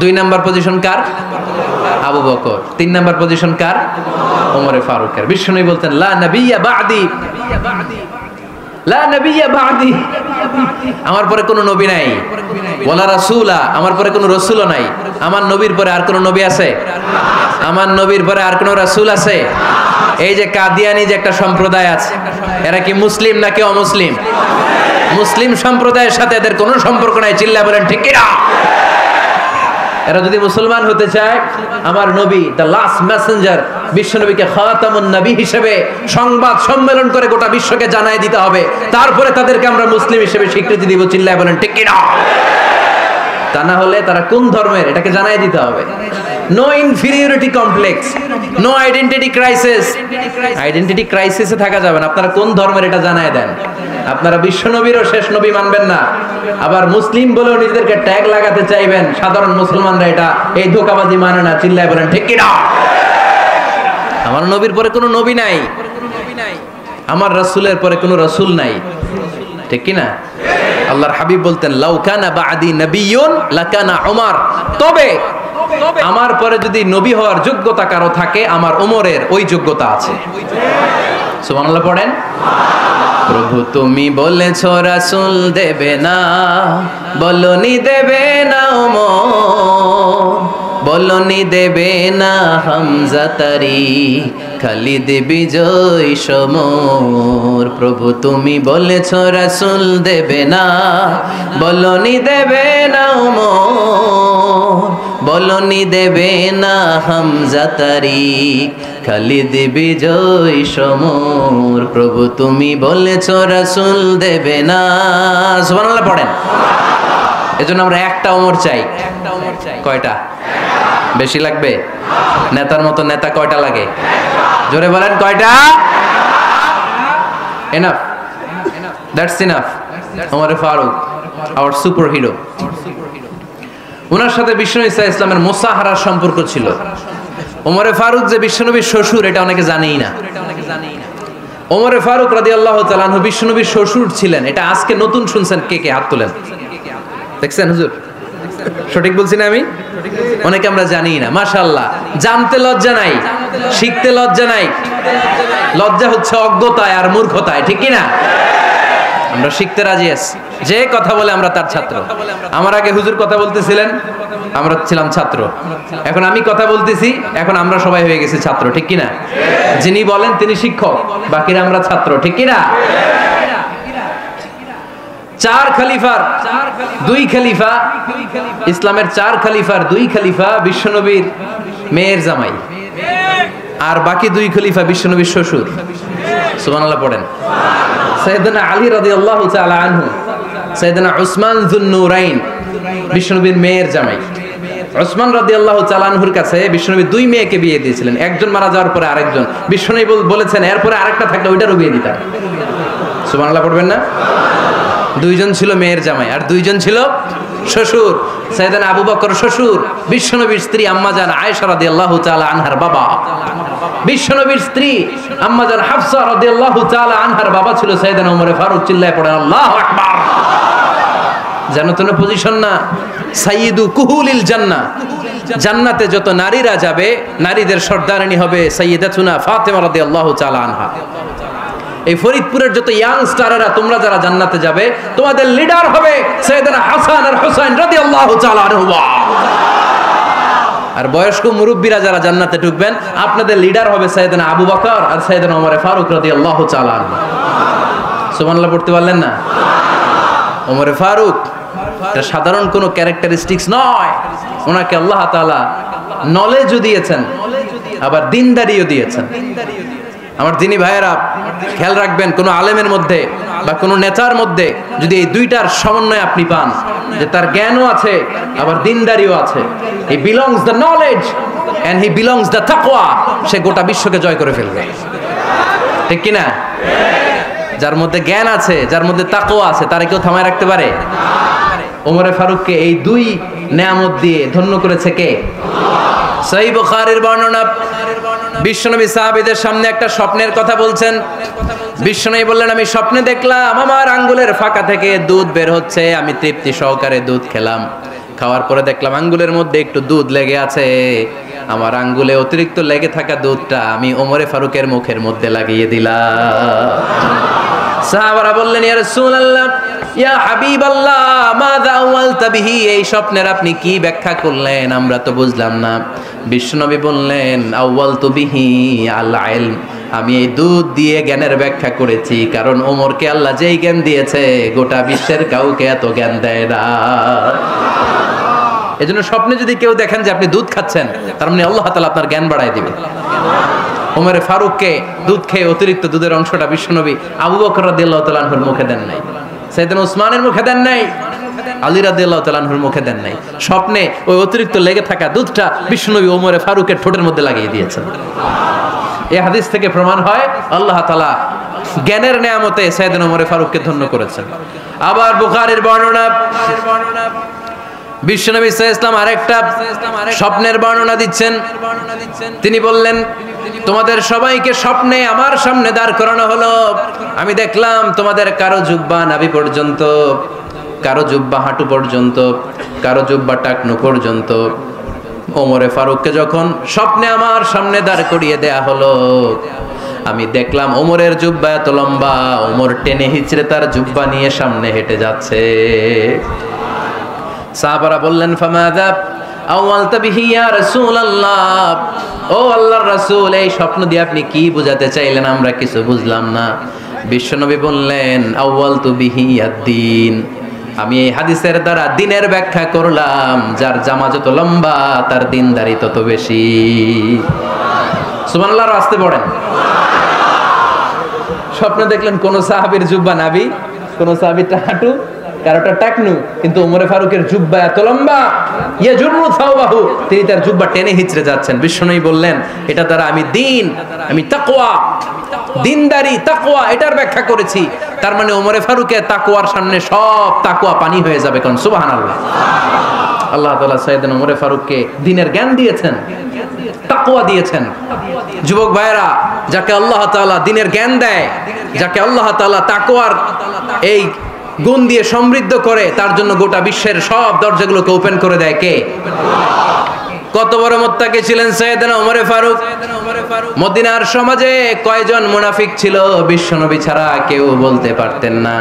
2 নাম্বার পজিশন কার? আবু বকর। 3 নাম্বার পজিশন কার? ওমরে ফারুকের। বিশ্বনবী বলতেন লা নবিয়্যা বা'দি, লা নবিয়্যা বা'দি, আমার পরে কোনো নবী নাই। ওয়ালা রাসূলা, আমার পরে কোনো রাসূলও নাই। আমার নবীর পরে আর কোনো নবী আছে? আমার নবীর পরে আর কোনো রাসূল আছে? এই যে কাদিয়ানি যে একটা সম্প্রদায় আছে, এরা কি মুসলিম নাকি অমুসলিম? মুসলিম সম্প্রদায়ের সাথে এদের কোনো সম্পর্ক নাই। চিল্লা বলেন ঠিক কি না? এরা যদি মুসলমান হতে চায়, আমার নবী দ্য লাস্ট মেসেঞ্জার বিশ্বনবীকে খাতামুন নবী হিসেবে সংবাদ সম্মেলন করে গোটা বিশ্বকে জানাই দিতে হবে, তারপরে তাদেরকে আমরা মুসলিম হিসেবে স্বীকৃতি দিব। চিল্লায় বলেন ঠিক কি না? তা না হলে তারা কোন ধর্মের এটাকে জানাই দিতে হবে। No inferiority complex, no identity crisis. Identity ক্রাইসিসে থাকা যাবে না। আপনারা কোন ধর্মের এটা জানায় দেন। আপনারা বিশ্বনবীরও শেষ নবী মানবেন না, আবার মুসলিম বলেও নিজেদেরকে ট্যাগ লাগাতে চাইবেন। সাধারণ মুসলমানরা এটা এই ধোঁকাবাজি মানে না। চিল্লায় বলেন ঠিক কি না? আমার নবীর পরে কোনো নবী নাই, আমার রাসূলের পরে কোনো রাসূল নাই। ঠিক কি না? আল্লাহর হাবিব বলতেন লাউ কানা বা'দি নাবিয়্যুন লাকানা উমর, তবে আমার পরে যদি নবী হওয়ার যোগ্যতা কারো থাকে, আমার ওমরের ওই যোগ্যতা আছে। সুবহানাল্লাহ পড়েন। প্রভু তুমি বলেছো রাসূল দেবে না, বলনি দেবে না ওমর, বলনি দেবে না হামজা তারি, খালিদ বিজয় সমর। প্রভু তুমি বলেছো রাসূল দেবে না, বলনি দেবে না ওমর, বলনি দেবে না হামজা তারি, খালিদ বিজয় সমর। প্রভু তুমি বলেছো রাসূল দেবে না। সুবহানাল্লাহ পড়েন। এজন্য আমরা একটা ওমর চাই। কয়টা? বেশি লাগবে? নেতার মতো নেতা কয়টা লাগে? জোরে বলেন কয়টা? Enough, that's enough. Omar Farooq our superhero. ওনার সাথে বিশ্বনবী সাল্লাল্লাহু আলাইহি ওয়াসাল্লামের মুসাহারার সম্পর্ক ছিল। ওমরে ফারুক যে বিশ্বনবীর শ্বশুর, এটা অনেকে জানেই না। ওমরে ফারুক রাদিয়াল্লাহু তাআলা আনহু বিশ্বনবীর শ্বশুর ছিলেন। এটা আজকে নতুন শুনছেন। কে কে হাত তোলেন? দেখছেন হুজুর? সঠিক বলছি না আমি? অনেকে আমরা জানি না। মাশাআল্লাহ, জানতে লজ্জা নাই, শিখতে লজ্জা নাই। লজ্জা হচ্ছে অজ্ঞতায় আর মূর্খতায়। ঠিক কি না? আমরা শিখতে রাজি আছি। যে কথা বলে আমরা তার ছাত্র। আমার আগে হুজুর কথা বলতেছিলেন, আমরা ছিলাম ছাত্র। এখন আমি কথা বলতেছি, এখন আমরা সবাই হয়ে গেছি ছাত্র। ঠিক কি না? যিনি বলেন তিনি শিক্ষক, বাকিরা আমরা ছাত্র। ঠিক কি না? 4 খলিফার 2 খলিফা, ইসলামের 4 খলিফার 2 খলিফা বিশ্বনবীর মেয়ের জামাই, আর বাকি 2 খলিফা বিশ্বনবীর শ্বশুর। সুবহানাল্লাহ পড়েন। সাইয়েদনা আলী রাদিয়াল্লাহু তাআলা আনহু, সাইয়েদনা উসমান যুন-নূরাইন বিশ্বনবীর মেয়ের জামাই। উসমান রাদিয়াল্লাহু তাআলা আনহুর কাছে বিশ্বনবী 2 মেয়েকে বিয়ে দিয়েছিলেন। একজন মারা যাওয়ার পরে আরেকজন। বিশ্বনবী বলেছেন এরপরে আরেকটা থাকলে ওইটারও বিয়ে দিতাম। সুবহানাল্লাহ পড়বেন না? 2 জন ছিল মেয়ের জামাই আর 2 জন ছিল শ্বশুর। সাইয়েদনা আবু বকর শ্বশুর, বিশ্বনবীর স্ত্রী আম্মাজান আয়েশা রাদিয়াল্লাহু তাআলা আনহার বাবা। বিশ্বনবীর স্ত্রী আম্মাজান হাফসা রাদিয়াল্লাহু তাআলা আনহার বাবা ছিল সাইয়েদনা ওমর ফারুক। চিল্লায় পড়েন আল্লাহু আকবার। জানো তো না পজিশন না? সাইয়্যিদু কুহুলিল জান্নাহ, জান্নাতে যত নারীরা যাবে, নারীদের সর্দারিনী হবে সাইয়্যিদাতুনা ফাতেমা রাদিয়াল্লাহু তাআলা আনহা। এই ফরিদপুরের যত ইয়াং স্টারেরা তোমরা যারা জান্নাতে যাবে, তোমাদের লিডার হবে সাইয়েদনা হাসান আর হুসাইন রাদিয়াল্লাহু তাআলা আনহুমা। আর বয়স্ক মুরব্বীরা যারা জান্নাতে ঢুকবেন, আপনাদের লিডার হবে সাইয়েদনা আবু বকর আর সাইয়েদনা ওমর ফারুক রাদিয়াল্লাহু তাআলা আনহু। সুবহানাল্লাহ পড়তে পারলেন না? ওমর ফারুক এটা সাধারণ কোনো ক্যারেক্টারিস্টিক্স নয়। ওনাকে আল্লাহ তাআলা নলেজও দিয়েছেন, আবার দিনদারিও দিয়েছেন। আমার দিনী ভাইয়েরা খেয়াল রাখবেন, কোনো আলেমের মধ্যে বা কোনো নেতার মধ্যে যদি এই দুইটার সমন্বয় আপনি পান, যে তার জ্ঞানও আছে আবার দিনদারিও আছে, he belongs the knowledge and he belongs the তাকওয়া, সে গোটা বিশ্বকে জয় করে ফেলবে। ঠিক কি না? যার মধ্যে জ্ঞান আছে, যার মধ্যে তাকওয়া আছে, তারে কেউ থামায় রাখতে পারে? ওমরে ফারুককে এই 2 নেয়ামত দিয়ে ধন্য করেছে কে? সহিহ বুখারীর বর্ণনা, বিশ্বনবী সাহাবীদের সামনে একটা স্বপ্নের কথা বলছেন। বিশ্বনবী বললেন, আমি স্বপ্নে দেখলাম আমার আঙ্গুলের ফাঁকা থেকে দুধ বের হচ্ছে, আমি তৃপ্তি সহকারে দুধ খেলাম। খাওয়ার পরে দেখলাম আঙ্গুলের মধ্যে একটু দুধ লেগে আছে। আমার আঙ্গুলে অতিরিক্ত লেগে থাকা দুধটা আমি ওমরে ফারুকের মুখের মধ্যে লাগিয়ে দিলাম। সাহাবারা বললেন, ইয়া রাসূলুল্লাহ, ইয়া হাবিবাল্লাহ, মাযা আওয়ালতা বিহি, এই স্বপ্নের আপনি কি ব্যাখ্যা করলেন, আমরা তো বুঝলাম না। বিশ্বনবী বললেন, আওয়ালতু বিহি আল ইলম, আমি এই দুধ দিয়ে জ্ঞানের ব্যাখ্যা করেছি, কারণ ওমরকে আল্লাহ যেই জ্ঞান দিয়েছে গোটা বিশ্বের কাউকে এত জ্ঞান দেয় না। এজন্য স্বপ্নে যদি কেউ দেখেন যে আপনি দুধ খাচ্ছেন, তার মানে আল্লাহ তাআলা আপনার জ্ঞান বাড়ায় দিবেন। ওমরে ফারুককে দুধ খেয়ে অতিরিক্ত দুধের অংশটা বিশ্বনবী আবু বকর রাদিয়াল্লাহু তাআলা আনহুর মুখে দেন নাই, সাইয়েদনা উসমানের মুখে দেন নাই, আলী রাদিয়াল্লাহু তাআলা আনহুর মুখে দেন নাই। স্বপ্নে ওই অতিরিক্ত লেগে থাকা দুধটা বিশ্বনবী ওমরে ফারুকের ঠোঁটের মধ্যে লাগিয়ে দিয়েছেন। এই হাদিস থেকে প্রমাণ হয় আল্লাহ তাআলা জ্ঞানের নেয়ামতে সাইয়েদনা ওমরে ফারুককে ধন্য করেছেন। আবার বুখারীর বর্ণনা, বিশ্বনবী সাল্লাল্লাহু আলাইহি ওয়াসাল্লাম আরেকটা স্বপ্নের বর্ণনা দিচ্ছেন। তিনি বললেন, তোমাদের সবাইকে স্বপ্নে আমার সামনে দাঁড় করানো হলো। আমি দেখলাম তোমাদের কারো জুব্বা নাভি পর্যন্ত, কারো জুব্বা হাঁটু পর্যন্ত, কারো জুব্বা টাকনু পর্যন্ত। ওমরে ফারুককে যখন স্বপ্নে আমার সামনে দাঁড় করিয়ে দেয়া হলো, আমি দেখলাম ওমরের জুব্বা এত লম্বা, ওমর টেনে হিচড়ে তার জুব্বা নিয়ে সামনে হেঁটে যাচ্ছে। সাহাবারা বললেন, ফামাযা আওয়ালতা বিহি ইয়া রাসূলুল্লাহ, ও আল্লাহর রাসূল, এই স্বপ্ন দিয়ে আপনি কি বোঝাতে চাইলেন, আমরা কিছু বুঝলাম না। বিশ্বনবী বললেন, আওয়ালতু বিহি আদ-দ্বীন, আমি এই হাদিসের দ্বারা দ্বীনের ব্যাখ্যা করলাম, যার জামা যত লম্বা তার দ্বীনদারি তত বেশি। সুবহানাল্লাহ, আসতে পড়েন। স্বপ্নে দেখলেন কোন সাহাবীর জুব্বা নাভি, কোন সাহাবীর হাঁটু, কারোটা টাকনু, কিন্তু ওমরে ফারুকের জুব্বা এত লম্বা, ইয়াজুরু থাওবাহু, তিনি তার জুব্বা টেনে হিচড়ে যাচ্ছেন। বিশ্বনবী বললেন, এটা দ্বারা আমি দ্বীন, আমি তাকওয়া, দ্বীনদারি, তাকওয়া, এটার ব্যাখ্যা করেছি। তার মানে ওমরে ফারুকের তাকওয়ার সামনে সব তাকওয়া পানি হয়ে যাবে। কোন সুবহানাল্লাহ। আল্লাহ তাআলা সাইয়েদনা ওমরে ফারুককে দ্বীনের জ্ঞান দিয়েছেন, তাকওয়া দিয়েছেন। যুবক ভাইরা, যাকে আল্লাহ তাআলা দ্বীনের জ্ঞান দেয়, যাকে আল্লাহ তাআলা তাকওয়ার এই গুণ দিয়ে সমৃদ্ধ করে, তার জন্য গোটা বিশ্বের সব দরজাগুলোকে ওপেন করে দেয় কে? কত বড় মুত্তাকি ছিলেন সাইয়েদনা ওমরে ফারুক। মদিনার সমাজে কয়জন মুনাফিক ছিল বিশ্বনবী ছাড়া কেউ বলতে পারতেন না।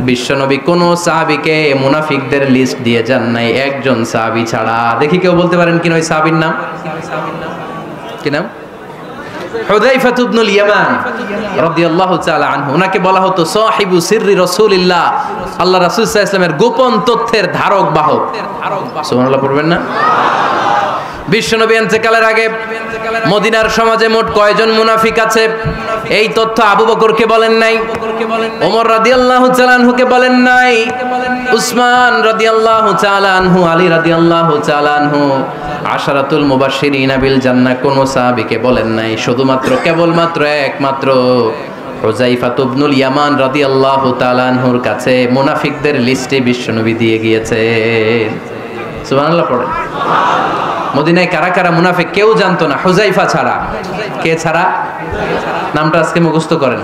বিশ্বনবী কোন সাহাবীকে মুনাফিকদের লিস্ট দিয়ে যান নাই, একজন সাহাবী ছাড়া। দেখি কেউ বলতে পারেন কিনা ওই সাহাবীর নাম? কি নাম? হুযায়ফা ইবনুল ইয়ামান রাদিয়াল্লাহু তাআলা আনহু। ওনাকে বলা হতো সাহিবু সিররি রাসূলিল্লাহ, আল্লাহ রাসূল সাল্লাল্লাহু আলাইহি ওয়াসাল্লামের গোপন তথ্যের ধারক বাহক। সুবহানাল্লাহ পড়বেন না? বিশ্বনবী ইন্তেকালের আগে মদিনার সমাজে মোট কয়জন মুনাফিক আছে, এই তথ্য আবু বকরকে বলেন নাই, ওমর রাদিয়াল্লাহু তাআলা আনহুকে বলেন নাই, উসমান রাদিয়াল্লাহু তাআলা আনহু, আলী রাদিয়াল্লাহু তাআলা আনহু, আশারাতুল মুবাশশিরিনা বিল জান্নাহ কোন সাহাবীকে বলেন নাই। শুধুমাত্র কেবলমাত্র একমাত্র হুযায়ফা ইবনুল ইয়ামান রাদিয়াল্লাহু তাআলা আনহুর কাছে মুনাফিকদের লিস্টে বিশ্বনবী দিয়ে গিয়েছেন। সুবহানাল্লাহ পড়েন। মদিনায় কারা কারা মুনাফিক কেউ জানতো না হুযায়ফা ছাড়া। কে ছাড়া? নামটা আজকে মুখস্থ করেন,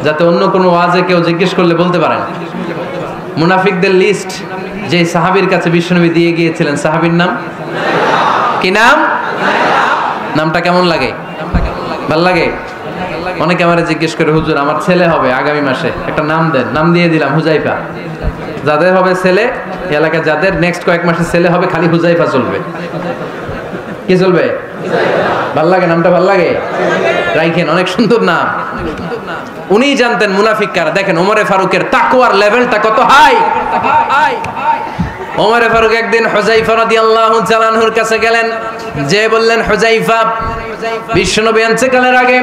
যাতে অন্য কোনো ওয়াজে কেউ জিজ্ঞেস করলে বলতে পারেন। মুনাফিকদের লিস্ট যে সাহাবীর কাছে বিশ্বনবী দিয়ে গিয়েছিলেন, সাহাবীর নাম কি? নাম, নামটা কেমন লাগে? ভাল লাগে? অনেকে আমারে জিজ্ঞেস করে, হুজুর আমার ছেলে হবে আগামী মাসে, একটা নাম দেন। নাম দিয়ে দিলাম হুযায়ফা। যাদের হবে ছেলে, এলাকায় যাদের নেক্সট কয়েক মাসে ছেলে হবে, খালি হুযায়ফা চলবে। কি চলবে? ভাল লাগে? নামটা ভাল লাগে? রাইখেন, অনেক সুন্দর নাম। উনি জানতেন মুনাফিক কারা। দেখেন ওমরে ফারুকের তাকওয়ার লেভেলটা কত হাই। ওমরে ফারুক একদিন হুযায়ফা রাদিয়াল্লাহু তাআলা আনহুর কাছে গেলেন, যে বললেন, হুযায়ফা, বিশ্বনবী ইন্তেকালের আগে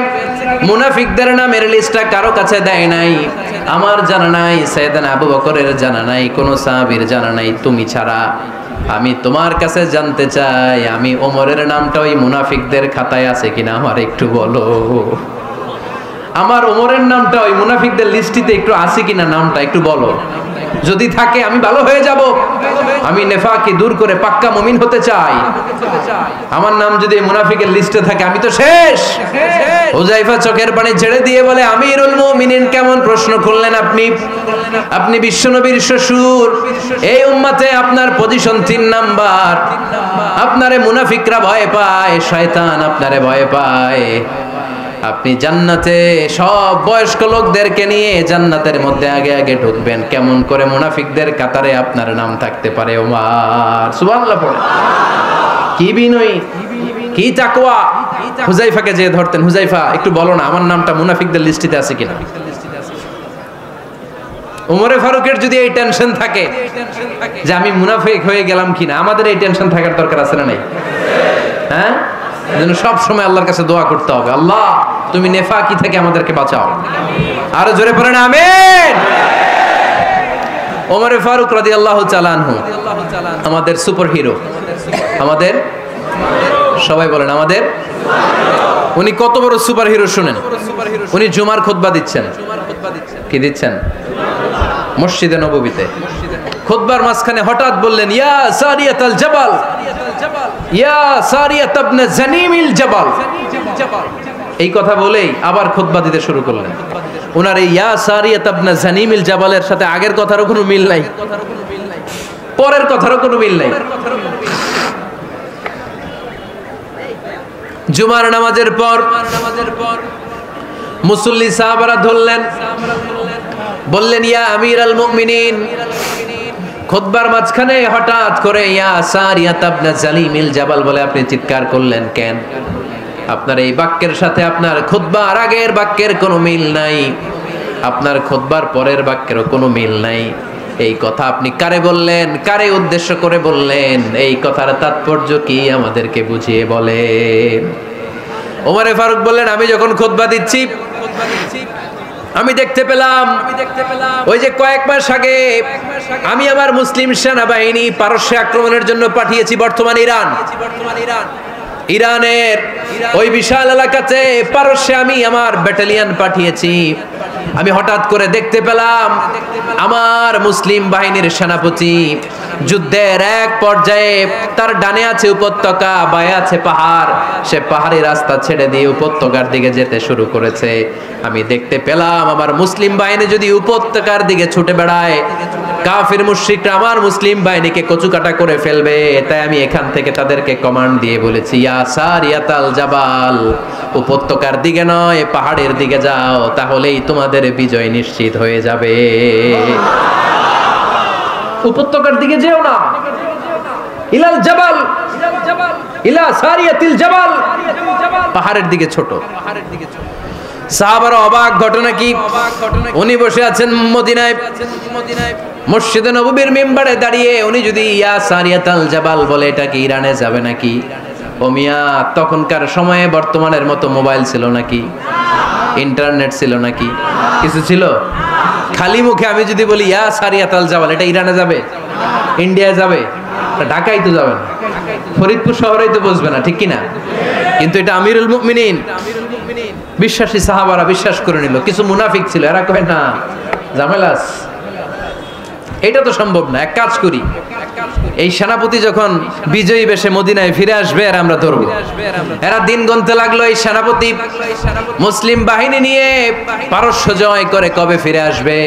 মুনাফিকদের নামের লিস্টটা কারো কাছে দেয় নাই, আমার জানা নাই, সাইয়েদনা আবু বকরের জানা নাই, কোন সাহাবীর জানা নাই, তুমি ছাড়া। আমি তোমার কাছে জানতে চাই, আমি ওমরের নামটা ওই মুনাফিকদের খাতায় আছে কিনা আমার একটু বলো। আমার ওমরের নামটা ওই মুনাফিকদের লিস্টিতে একটু আছে কিনা, নামটা একটু বলো। যদি থাকে আমি ভালো হয়ে যাব, আমি নেফাকি দূর করে পাক্কা মুমিন হতে চাই। আমার নাম যদি মুনাফিকের লিস্টে থাকে আমি তো শেষ। হুযায়ফা চোখের পানি ছেড়ে দিয়ে বলে, আমিরুল মুমিনিন কেমন প্রশ্ন করলেন আপনি? আপনি বিশ্বনবীর শ্বশুর, এই উম্মতে আপনার পজিশন 3 নাম্বার। আপনারে মুনাফিকরা ভয় পায়, শয়তান আপনারে ভয় পায়। আপনি জান্নাতে সব বয়স্ক লোকদেরকে নিয়ে জান্নাতের মধ্যে আগে আগে ঢুকবেন, কেমন করে মুনাফিকদের কাতারে আপনার নাম থাকতে পারে? ওমর সুবহানাল্লাহ পড়ে। কি বিনয়ী, কি তাকওয়া। হুযায়ফাকে যে ধরতেন, হুযায়ফা একটু বলো না আমার নামটা মুনাফিকদের লিস্টিতে আছে কিনা। ওমরে ফারুকের যদি এই টেনশন থাকে যে আমি মুনাফিক হয়ে গেলাম কিনা, আমাদের এই টেনশন থাকার দরকার আছে না নাই? হ্যাঁ, যেন সব সময় আল্লাহর কাছে দোয়া করতে হবে, আল্লাহ তুমি নেফাকি থেকে আমাদেরকে বাঁচাও। আরো জোরে পড়েন আমিন। ওমরে ফারুক রাদিয়াল্লাহু তাআলা আনহু আমাদের সুপার হিরো, আমাদের সবাই বলেন আমাদের। উনি কত বড় সুপার হিরো শুনেন। উনি জুমার খুতবা দিচ্ছেন। কি দিচ্ছেন? মসজিদে নববীতে খুতবার মাঝখানে হঠাৎ বললেন, ইয়া সারিয়াতাল জাবাল, ইয়া সারিয়াত ইবনে জানিমিল জাবাল। এই কথা বলেই আবার খুতবা দিতে শুরু করলেন। ওনার এই ইয়া সারিয়াত ইবনে জানিমিল জাবালের সাথে আগের কথারও কোনো মিল নাই, পরের কথারও কোনো মিল নাই। জুমার নামাজের পর মুসল্লি সাহাবারা ধরলেন, বললেন, ইয়া আমিরাল মুমিনিন। খুতবার মাঝখানে হঠাৎ করে ইয়া সারিয়াত ইবনে জালিমিল জাবাল বলে আপনি চিৎকার করলেন কেন? আপনার এই বাক্যের সাথে আপনার খুতবার আগের বাক্যের কোনো মিল নাই, আপনার খুতবার পরের বাক্যেরও কোনো মিল নাই। এই কথা আপনি কারে বললেন, কারে উদ্দেশ্য করে বললেন? এই কথার তাৎপর্য কি আমাদেরকে বুঝিয়ে বলেন। ওমরে ফারুক বললেন, আমি যখন খুতবা দিচ্ছি আমি দেখতে পেলাম ওই যে কয়েক মাস আগে আমি আমার মুসলিম সেনাবাহিনী পারস্যে আক্রমণের জন্য পাঠিয়েছি, বর্তমান ইরানের ওই বিশাল এলাকাতে পারস্যে আমি আমার ব্যাটালিয়ন পাঠিয়েছি। আমি হঠাৎ করে দেখতে পেলাম আমার মুসলিম বাহিনীর সেনাপতি যুদ্ধের এক পর্যায়ে তার ডানে আছে উপত্যকা, বায়ে আছে পাহাড়, সে পাহাড়ি রাস্তা ছেড়ে দিয়ে উপত্যকার দিকে যেতে শুরু করেছে। আমি দেখতে পেলাম আমার মুসলিম বাহিনী যদি উপত্যকার দিকে ছুটে বেড়ায়, কাফির মুশরিকরা আমার মুসলিম বাহিনীকে কচুকাটা করে ফেলবে। তাই আমি এখান থেকে তাদেরকে কমান্ড দিয়ে বলেছি, ইয়া সারিয়াতাল জাবাল, উপত্যকার দিকে নয় পাহাড়ের দিকে যাও, তাহলেই তোমাদের বিজয় নিশ্চিত হয়ে যাবে। উপত্যকার দিকে যেও না, ইলাল জাবাল, ইলা সারিয়াতিল জাবাল, পাহাড়ের দিকে ছোট। সাহাবারা অবাক, ঘটনা কি? উনি বসে আছেন মদিনায়, মসজিদে নববীর মিম্বারে দাঁড়িয়ে। উনি যদি ইয়া সারিয়াতাল জাবাল বলে, এটা কি ইরানে যাবে নাকি? ও মিয়া, তখনকার সময়ে বর্তমানের মতো মোবাইল ছিল নাকি? ইন্টারনেট ছিল নাকি? কিছু ছিল? খালি মুখে আমি যদি বলি ইয়া সারিয়াতাল জাবাল, এটা ইরানে যাবে, ইন্ডিয়ায় যাবে, ঢাকায় তো যাবে না, ফরিদপুর শহরেই তো বসবে না, ঠিক কিনা? কিন্তু এটা আমিরুল মুমিনিন, বিশ্বাসী সাহাবারা বিশ্বাস করে নিল। কিছু মুনাফিক ছিল, এরা কয় না ঝামেলাস, এটা তো সম্ভব না। এক কাজ করি, এই সেনাপতি যখন বিজয়ী বেশে মদিনায় ফিরে আসবে আর আমরা ধরবো। এরা দিন গুনতে লাগলো, এই সেনাপতি মুসলিম বাহিনী নিয়ে পারস্য জয় করে কবে ফিরে আসবে।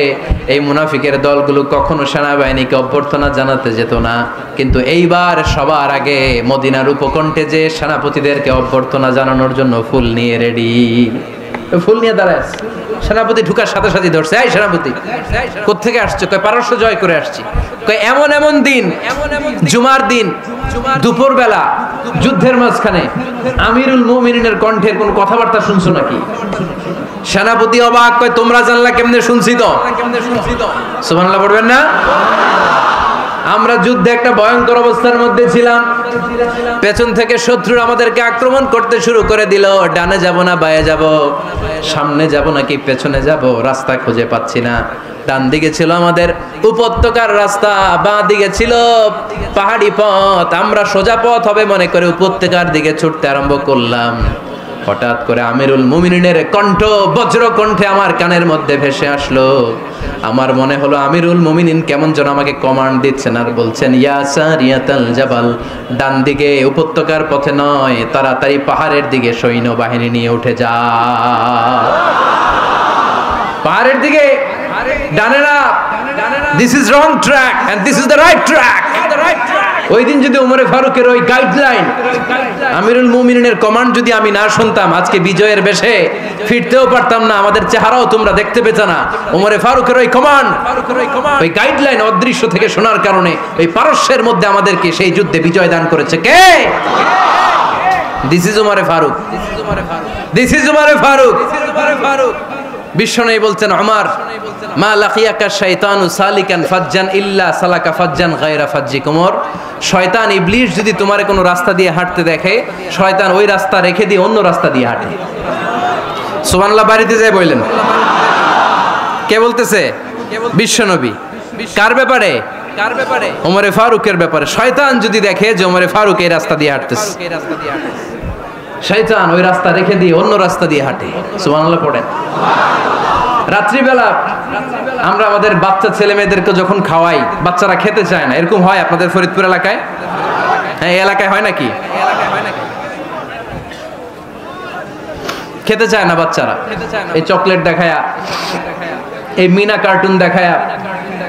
এই মুনাফিকের দলগুলো কখনো সেনাবাহিনীকে অভ্যর্থনা জানাতে যেত না, কিন্তু এইবার সবার আগে মদিনার উপকণ্ঠে যে সেনাপতিদেরকে অভ্যর্থনা জানানোর জন্য ফুল নিয়ে রেডি। ফুল নিয়ে দাঁড়ায় সেনাপতি ঢুকার সাথে সাথে ধরছে, এই সেনাপতি কোত্থেকে আসছো? কয় পারস্য জয় করে আসছি। কয় এমন এমন দিন, জুমার দিন দুপুর বেলা যুদ্ধের মাঝখানে আমিরুল মুমিনিনের কণ্ঠের কোন কথাবার্তা শুনছো নাকি? সেনাপতি অবাক, কয় তোমরা জানলা কেমনে? শুনছি তো। সুবহানাল্লাহ পড়বেন না? আমরা যুদ্ধে একটা ভয়ঙ্কর অবস্থার মধ্যে ছিলাম, পেছন থেকে শত্রুরা আমাদেরকে আক্রমণ করতে শুরু করে দিল। ডানে যাব না বায়ে যাব, সামনে যাব নাকি পেছনে যাব, রাস্তা খুঁজে পাচ্ছি না। ডান দিকে ছিল আমাদের উপত্যকার রাস্তা, বাঁ দিকে ছিল পাহাড়ি পথ। আমরা সোজা পথ হবে মনে করে উপত্যকার দিকে ছুটতে আরম্ভ করলাম। হঠাৎ করে আমিরুল মুমিনিনের কণ্ঠ বজ্র কণ্ঠে আমার কানের মধ্যে ভেসে আসলো, আমার মনে হলো আমিরুল মুমিনিন কেমন যেন আমাকে কমান্ড দিচ্ছেন আর বলছেন, ইয়া সারিয়াতাল জাবাল, ডান দিকে উপত্যকার পথে নয়, তাড়াতাড়ি পাহাড়ের দিকে সৈন্যবাহিনী নিয়ে উঠে যা। পাহাড়ের দিকে, ডানে না। This is wrong track and this is the right track. ওই দিন যদি ওমরে ফারুকের ওই গাইডলাইন, আমিরুল মুমিনিনের কমান্ড যদি আমি না শুনতাম, আজকে বিজয়ের বেশে ফিরতেও পারতাম না, আমাদের চেহারাও তোমরা দেখতে পেতে না। ওমরে ফারুকের ওই কমান্ড, ওই গাইডলাইন অদৃশ্য থেকে শোনার কারণে ওই পারস্যের মধ্যে আমাদেরকে সেই যুদ্ধে বিজয় দান করেছে কে? দিস ইজ ওমরে ফারুক, দিস ইজ ওমরে ফারুক। বিশ্বনবী বলছেন, ওমর, মা লাকিয়াকা শাইতানু সালিকান ফাজ্জান ইল্লা সালাকা ফাজ্জান গায়রা ফাজ্জিক। ওমর, শয়তান ইবলিস যদি তোমারে কোনো রাস্তা দিয়ে হাঁটতে দেখে, শয়তান ওই রাস্তা রেখে দিয়ে অন্য রাস্তা দিয়ে হাঁটে। সুবহানাল্লাহ। বাড়িতে যায় বললেন, কে বলতেছে? বিশ্বনবী। কার ব্যাপারে? ওমরে ফারুকের ব্যাপারে। শয়তান যদি দেখে যে ওমরে ফারুক এই রাস্তা দিয়ে হাঁটতেছে, শয়তান ওই রাস্তা রেখে দিয়ে অন্য রাস্তা দিয়ে হাঁটে। সুবহানাল্লাহ পড়েন। রাত্রিবেলা আমরা আমাদের বাচ্চা ছেলে মেয়েদেরকে যখন খাওয়াই, বাচ্চারা খেতে চায় না, এরকম হয় আপনাদের ফরিদপুর এলাকায়? হ্যাঁ, এই এলাকায় হয় নাকি? খেতে চায় না বাচ্চারা, এই চকলেট দেখায়া, এই মিনা কার্টুন দেখায়া,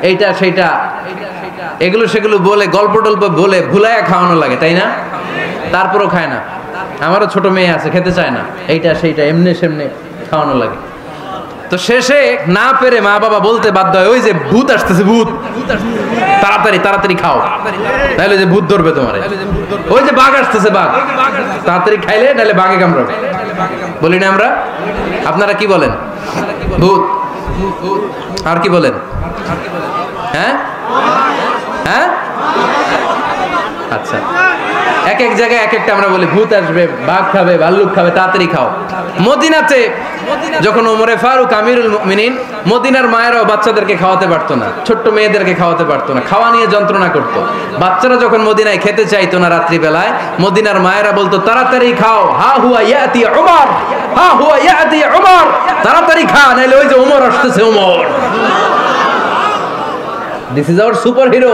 এইটা সেইটা, এগুলো সেগুলো বলে, গল্প টল্প বলে ভুলাইয়া খাওয়ানো লাগে, তাই না? তারপরও খায় না। আমারও ছোট মেয়ে আছে, খেতে চায় না, এইটা সেইটা এমনি সেমনে খাওয়ানো লাগে। তো শেষে না পেরে মা বাবা বলতে বাধ্য হয়, ওই যে ভূত আসতেছে, ভূত, তাড়াতাড়ি তাড়াতাড়ি খাও, নাহলে যে ভূত ধরবে তোমারে। ওই যে বাঘ আসতেছে, বাঘ, তাড়াতাড়ি খাইলে নাহলে বাঘে কামড়াবে। বলি না আমরা? আপনারা কি বলেন? ভূত। আর কি বলেন? হ্যাঁ হ্যাঁ, আচ্ছা, এক এক জায়গায় এক একটা আমরা বলি, ভূত আসবে, বাঘ খাবে, ভাল্লুক খাবে, তাড়াতাড়ি খাও। মদিনাতে যখন ওমরে ফারুক আমিরুল মুমিনিন, মদিনার মায়েরাও বাচ্চাদেরকে খাওয়াতে পারতো না, ছোট্ট মেয়েদেরকে খাওয়াতে পারতো না, খাওয়া নিয়ে যন্ত্রণা করতো। বাচ্চারা যখন মদিনায় খেতে চাইতো না রাত্রিবেলায়, মদিনার মায়েরা বলতো, তাড়াতাড়ি খাও, হা হুয়া ইয়াতি উমর, হা হুয়া ইয়াতি উমর, তাড়াতাড়ি খা, নাইলে ওই যে ওমর আসতেছে, Omar. This is our superhero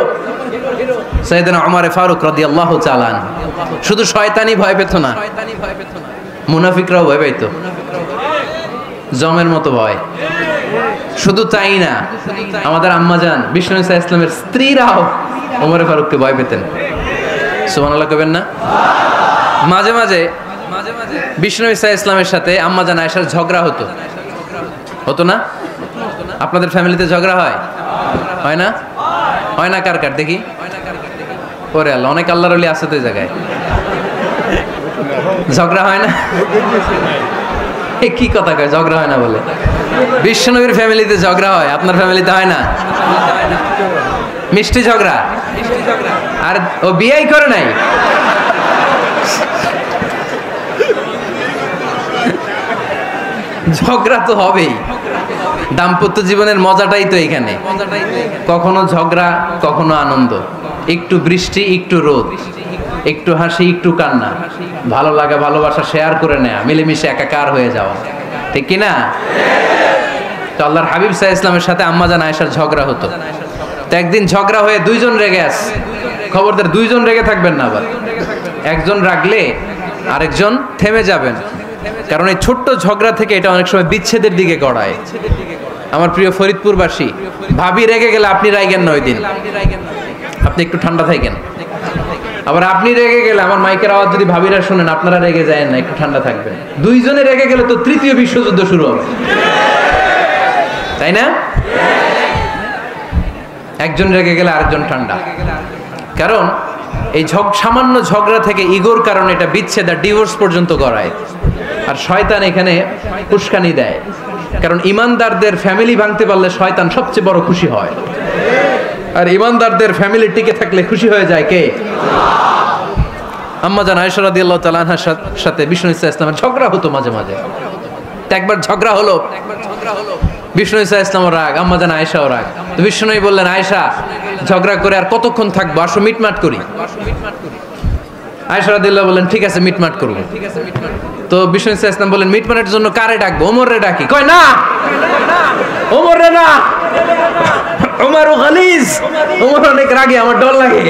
সাইয়েদনা ওমর ফারুক রাদিয়াল্লাহু তাআলা আনহু। শুধু শয়তানি ভয় পেত না, মুনাফিকরাও ভয় পেত, জমের মতো ভয়। শুধু তাই না, আমাদের আম্মাজান বিষ্ণু ইসা ইসলামের স্ত্রীরাও ওমর ফারুককে ভয় পেতেন। সুবহানাল্লাহ কবেন না? মাঝে মাঝে বিষ্ণু ইসা ইসলামের সাথে আম্মাজান আয়েশার ঝগড়া হতো, হতো না? আপনাদের ফ্যামিলিতে ঝগড়া হয়? হয় না? হয় না? কার কার দেখি? ওরে আল্লাহ, অনেক আল্লাহর ওলি আছে তো এই জায়গায়। ঝগড়া হয় না? কি কথা কয়, ঝগড়া হয় না বলে? বিশ্বনবীর ফ্যামিলিতে ঝগড়া হয়, আপনার ফ্যামিলিতে হয় না? মিষ্টি ঝগড়া। আর ও বিয়েই করে নাই। ঝগড়া তো হবেই, দাম্পত্য জীবনের মজাটাই তো এখানে। কখনো ঝগড়া, কখনো আনন্দ, একটু বৃষ্টি, একটু রোদ, একটু হাসি, একটু কান্না, ভালো লাগা, ভালোবাসা শেয়ার করে নেয়া, মিলেমিশে একাকার হয়ে যাওয়া, ঠিক কিনা? তো আল্লাহর হাবিব সাল্লাল্লাহু আলাইহি ওয়াসাল্লামের সাথে আম্মাজান আয়েশার ঝগড়া হতো। তো একদিন ঝগড়া হয়ে দুইজন রেগে আছে। খবরদার, দুইজন রেগে থাকবেন না আবার। একজন রাগলে আরেকজন থেমে যাবেন, কারণ এই ছোট্ট ঝগড়া থেকে এটা অনেক সময় বিচ্ছেদের দিকে গড়ায়। আমার প্রিয় ফরিদপুরবাসী, ভাবি রেগে গেলে আপনি রাইগেন না, ওই দিন আপনি একটু ঠান্ডা থাকেন। আবার আপনি রেগে গেলে, আমার মাইকের আওয়াজ যদি ভাবিরা শুনেন, আপনারা রেগে যায় না, একটু ঠান্ডা থাকবেন। দুইজনে রেগে গেলে তো তৃতীয় বিশ্বযুদ্ধ শুরু হবে, তাই না? একজন রেগে গেলে আরেকজন ঠান্ডা, কারণ এই সামান্য ঝগড়া থেকে ইগোর কারণে এটা বিচ্ছেদ আর ডিভোর্স পর্যন্ত গড়ায়। আর শয়তান এখানে উস্কানি দেয়, কারণ ইমানদারদের ফ্যামিলি ভাঙতে পারলে শয়তান সবচেয়ে বড় খুশি হয়, আর ইমানদারদের ফ্যামিলি টিকে থাকলে খুশি হয়ে যায় কে? আম্মাজান আয়েশা রাদিয়াল্লাহু তাআলা আনহার সাথে বিষ্ণু ইসা ইসলামের ঝগড়া হতো মাঝে মাঝে। একবার ঝগড়া হলো, বিষ্ণু ইসা ইসলামও রাগ, আম্মাজান আয়েশাও রাগ। তো বিষ্ণুই বললেন, আয়েশা, ঝগড়া করে আর কতক্ষণ থাকবো, আসো মিটমাট করি। আয়েশা রাদিয়াল্লাহু বললেন, ঠিক আছে, মিটমাট করব। তো বিষ্ণু ইসা ইসলাম বললেন, মিটমাটের জন্য কারে ডাকবো? ওমর রে ডাকি। কয় না, ওমর রে না, উমর গালিজ, উমর অনেক রাগে, আমার ডর লাগে।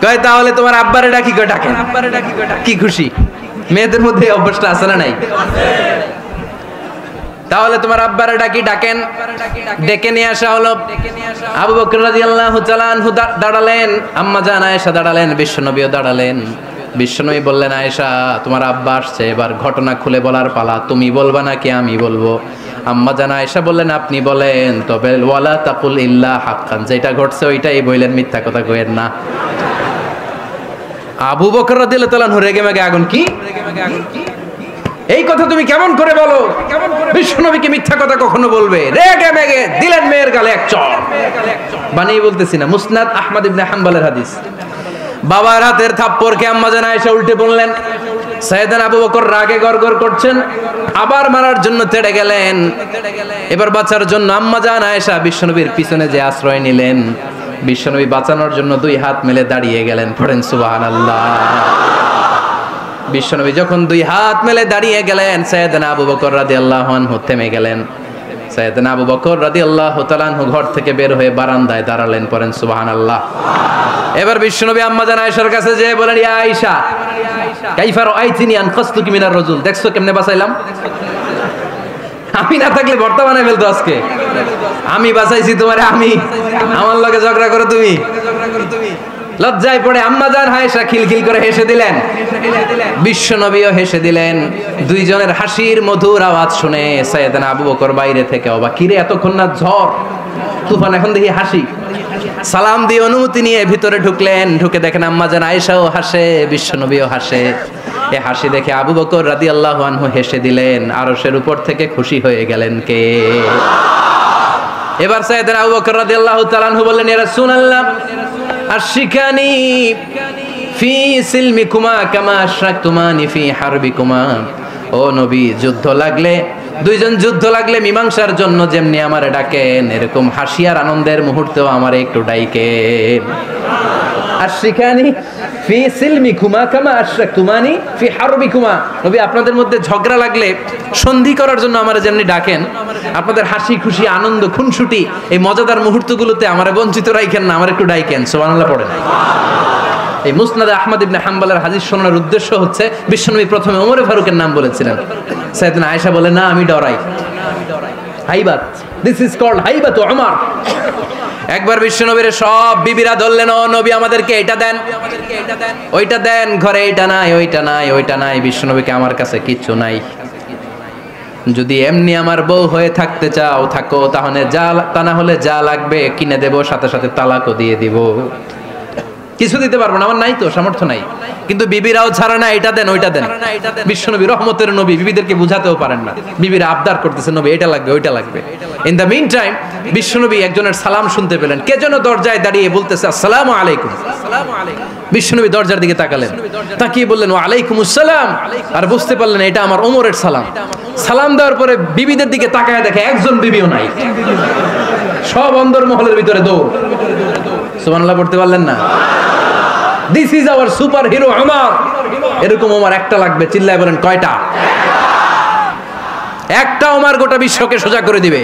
কয় তাহলে তোমার আব্বারে ডাকি, কয় ডাকেন। কি খুশি, মেয়েদের মধ্যে অভ্যাসটা আছে না নাই? তাহলে তোমার আব্বারে ডাকি, ডাকেন। ডেকে নিয়ে আসা হলো। আবু বকর রাদিয়াল্লাহু তাআলা আনহু দাঁড়ালেন, আম্মা জান আয়েশা দাঁড়ালেন, বিশ্বনবীও দাঁড়ালেন। বিশ্বনবী বললেন, আয়েশা তোমার আব্বা আসছে, এবার ঘটনা খুলে বলার পালা, তুমি বলবা নাকি আমি বলবো? আম্মা জান আয়েশা বললেন, আপনি বলেন, তবে ওয়ালা তাকুল ইল্লা হাক্কান, যেটা ঘটছে ওইটাই বললেন, মিথ্যা কথা কইেন না। আবু বকর রাদিয়াল্লাহু তাআলা রেগে মেগে আগুন, কি এই কথা তুমি কেমন করে বলো? বিশ্বনবীকে মিথ্যা কথা কখনো বলবে? রেগে মেগে দিলেন মেয়ের গালে এক চড়। বানিয়ে বলতেছি না, মুসনাদ আহমদ ইবনে হাম্বলের হাদিস। বাবার হাতের থাপ্পড়কে আম্মা জান আয়েশা উল্টে বললেন। সাইয়েদনা আবু বকর রাগে গড়গড় করছেন, আবার মারার জন্য তেড়ে গেলেন। এবার বাঁচার জন্য আম্মা জান আয়েশা বিশ্বনবীর পিছনে যে আশ্রয় নিলেন, বিশ্বনবী বাঁচানোর জন্য দুই হাত মেলে দাঁড়িয়ে গেলেন। পড়েন সুবহানাল্লাহ। বিশ্বনবী যখন দুই হাত মেলে দাঁড়িয়ে গেলেন, সাইয়েদনা আবু বকর রাদিয়াল্লাহু আনহু থেমে গেলেন। সাইয়েদনা আবু বকর রাদিয়াল্লাহু তাআলা আনহু ঘর থেকে বের হয়ে বারান্দায় দাঁড়ালেন। পড়েন সুবহানাল্লাহ। এবার বিশ্বনবী আম্মা জান আয়েশার কাছে যেয়ে বলেন, ইয়া আয়েশা কাইফা রাআইতিনি আনকাসতুকি মিনার রাজুল, দেখছো কেমনে বাঁচাইলাম? আমি না থাকলে ভর্তা বানাই ফেলতো আজকে। আমি বাঁচাইছি তোমারে, আমি, আমার লগে ঝগড়া করো তুমি। লজ্জায় পড়ে আম্মা জান আয়েশা খিলখিল করে হেসে দিলেন, বিশ্বনবীও হেসে দিলেন। দুইজনের হাসির মধুর আওয়াজ শুনে সাইয়েদনা আবু বকর বাইরে থেকে অবাক, কিরে এতক্ষণ না ঝড় তুফান, এখন দেখি হাসি। সালাম দিয়ে অনুমতি নিয়ে ভিতরে ঢুকলেন। ঢুকে দেখেন আম্মা জান আয়েশাও হাসে, বিশ্বনবীও হাসে। এ হাসি দেখে আবু বকর রাদিয়াল্লাহু আনহু হেসে দিলেন। আরশের উপর থেকে খুশি হয়ে গেলেন কে? এবার সাইয়েদনা আবু বকর রাদিয়াল্লাহু তাআলা আনহু বললেন, ইয়া রাসূলুল্লাহ আশরিকানি ফি সিলমিকুমা কামা আশরাকতুমানি ফি হারবিকুমা। ও নবী, যুদ্ধ লাগলে, দুইজন যুদ্ধ লাগলে মীমাংসার জন্য যেমনি আমারে ডাকেন, এরকম হাসি আর আনন্দের মুহূর্তেও আমারে একটু ডাকেন। আশরিকানি ফি সিলমিকুমা কামা আশরাকতুমানি ফি হারবিকুমা। নবী, আপনাদের মধ্যে ঝগড়া লাগলে সন্ধি করার জন্য আমারে যেমনি ডাকেন, আপনাদের হাসি খুশি আনন্দ খুনসুটি এই মজাদার মুহূর্তগুলোতে আমারে বঞ্চিত রাখেন না, আমার একটু ডাকেন। সুবহানাল্লাহ পড়েন। এই মুসনাদে আহমদ ইবনে হাম্বলের হাদিস শোনার উদ্দেশ্য হচ্ছে, বিশ্বনবী প্রথমে ওমরে ফারুকের নাম বলেছিলেন। সাইয়েদনা আয়েশা বলে, না আমি ডরাই। হাইবাত, দিস ইজ কল্ড হাইবাত ওমর। একবার বিশ্বনবীর সব বিবিরা ধরলেন, ও নবী আমাদেরকে এটা দেন, ওইটা দেন, ঘরে এটা নাই, ওইটা নাই, ওইটা নাই। বিশ্বনবীকে, আমার কাছে কিচ্ছু নাই, যদি এমনি আমার বউ হয়ে থাকতে চাও থাকো, তাহলে যা, তা না হলে যা লাগবে কিনে দেব, সাথে সাথে তালাকও দিয়ে দিব। কিছু দিতে পারবো না, আমার নাই তো, সামর্থ্য নাই। কিন্তু বিবিরাও ছাড়া না, এটা দেন, ওইটা দেন। বিশ্বনবী রহমতের নবী, বিবিদেরকে বুঝাতেও পারেন না। বিবিরা আবদার করতেছে, নবী এটা লাগবে, ওইটা লাগবে। ইন দ্য মিন টাইম বিশ্বনবী একজনের সালাম শুনতে পেলেন। কে যেন দরজায় দাঁড়িয়ে বলতেছে, আসসালামু আলাইকুম। বিশ্বনবী দরজার দিকে তাকালেন, তাকিয়ে বললেন, ওয়া আলাইকুমুস সালাম। আর বুঝতে পারলেন এটা আমার ওমরের সালাম। সালাম দেওয়ার পরে বিবিদের দিকে তাকায় দেখে একজন বিবিও নাই, সব অন্দর মহলের ভিতরে দৌড়। সুবহানাল্লাহ পড়তে পারলেন না? This is our super hero Omar. এরকম ওমর একটা লাগবে, চিল্লায় বলেন কয়টা? একটা ওমর গোটা বিশ্বকে সোজা করে দিবে।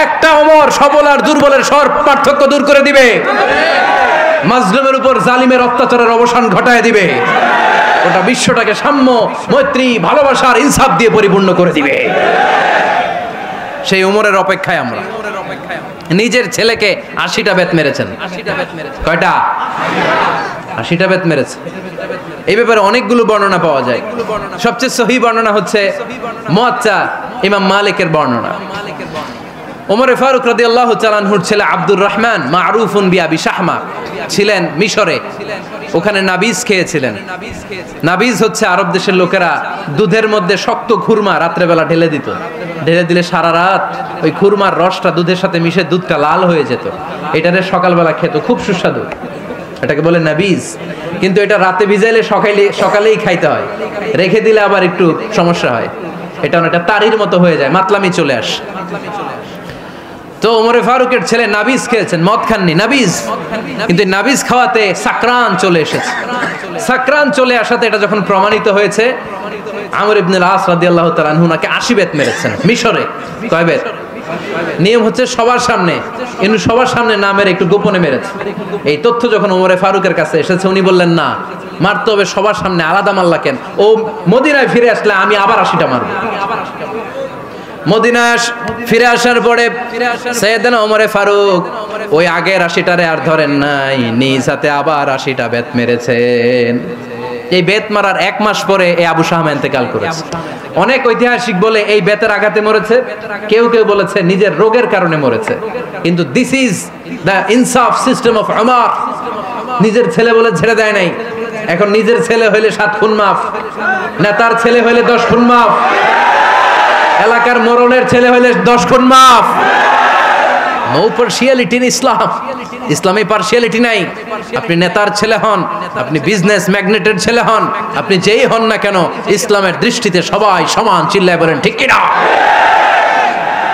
একটা ওমর সবল আর দুর্বলের সব পার্থক্য দূর করে দিবে। মাজলুমের উপর জালিমের অত্যাচারের অবসান ঘটায় দিবে। গোটা বিশ্বটাকে সাম্য, মৈত্রী, ভালোবাসার ইনসাফ দিয়ে পরিপূর্ণ করে দিবে। সেই ওমরের অপেক্ষায় আমরা। নিজের ছেলেকে 80টা বেত মেরেছেন। কয়টা? 80টা বেত মেরেছে। এই ব্যাপারে অনেকগুলো বর্ণনা পাওয়া যায়। সবচেয়ে সহিহ বর্ণনা হচ্ছে মুয়াত্তা ইমাম মালিকের বর্ণনা। ওমর ফারুক রাদিয়াল্লাহু তাআলা আনহুর ছেলে আব্দুর রহমান মারুফুন বিআবি শাহমা ছিলেন মিশরে। ওখানে নাবিজ খেয়েছিলেন। নাবিজ হচ্ছে আরব দেশের লোকেরা দুধের মধ্যে শক্ত খুরমা রাত্রেবেলা ঢেলে দিত। ঢেলে দিলে সারা রাত ওই খুরমার রসটা দুধের সাথে মিশে দুধটা লাল হয়ে যেত। এটারে সকালবেলা খেত, খুব সুস্বাদু। এটাকে বলে নাবিজ। কিন্তু এটা রাতে ভিজাইলে সকালেই খাইতে হয়, রেখে দিলে আবার একটু সমস্যা হয়। এটা অনেকটা তারির মতো হয়ে যায়, মাতলামি চলে আসে। তো ওমরে ফারুকের ছেলে নাবিজ খেয়েছেন, মদ খাননি, নাবিজ। কিন্তু নাবিজ খাওয়াতে সাকরান চলে এসেছে। সাকরান চলে আসাতে এটা যখন প্রমাণিত হয়েছে, আমর ইবনে আস রাদিয়াল্লাহু তাআলা আনহু নাকি 80 বেত মেরেছেন মিশরে। কয় বেত? নিয়ম হচ্ছে সবার সামনে, কিন্তু সবার সামনে না মেরে একটু গোপনে মেরেছে। এই তথ্য যখন ওমরে ফারুকের কাছে এসেছে, উনি বললেন না, মারতে হবে সবার সামনে, আলাদা মারলা কেন? ও মদিনায় ফিরে আসলে আমি আবার 80টা মারবো। মদিনায় ফিরে আসার পরে সাইয়েদনা ওমরে ফারুক ওই আগের 80টারে আর ধরেন নাই, নিজ হাতে আবার 80টা বেত মেরেছেন। এই বেত মারার 1 মাস পরে এই আবু শাহমা ইন্তেকাল করেছে। অনেক ঐতিহাসিক বলে এই বেতের আঘাতে মরেছে, কেউ কেউ বলেছে নিজের রোগের কারণে মরেছে। কিন্তু দিস ইজ দ্য ইনসাফ সিস্টেম অফ উমর। নিজের ছেলে বলে ছেড়ে দেয় নাই। এখন নিজের ছেলে হইলে 7 খুন মাফ, নেতার ছেলে হইলে 10 খুন মাফ, এলাকার মোড়লের ছেলে হইলে 10 খুন মাফ। নো পার্সিয়ালিটি ইন ইসলাম। ইসলামে পার্সিয়ালিটি নাই। আপনি নেতার ছেলে হন, আপনি বিজনেস ম্যাগনেটের ছেলে হন, আপনি যেই হন না কেন, ইসলামের দৃষ্টিতে সবাই সমান। চিল্লায় বলেন ঠিক কিনা?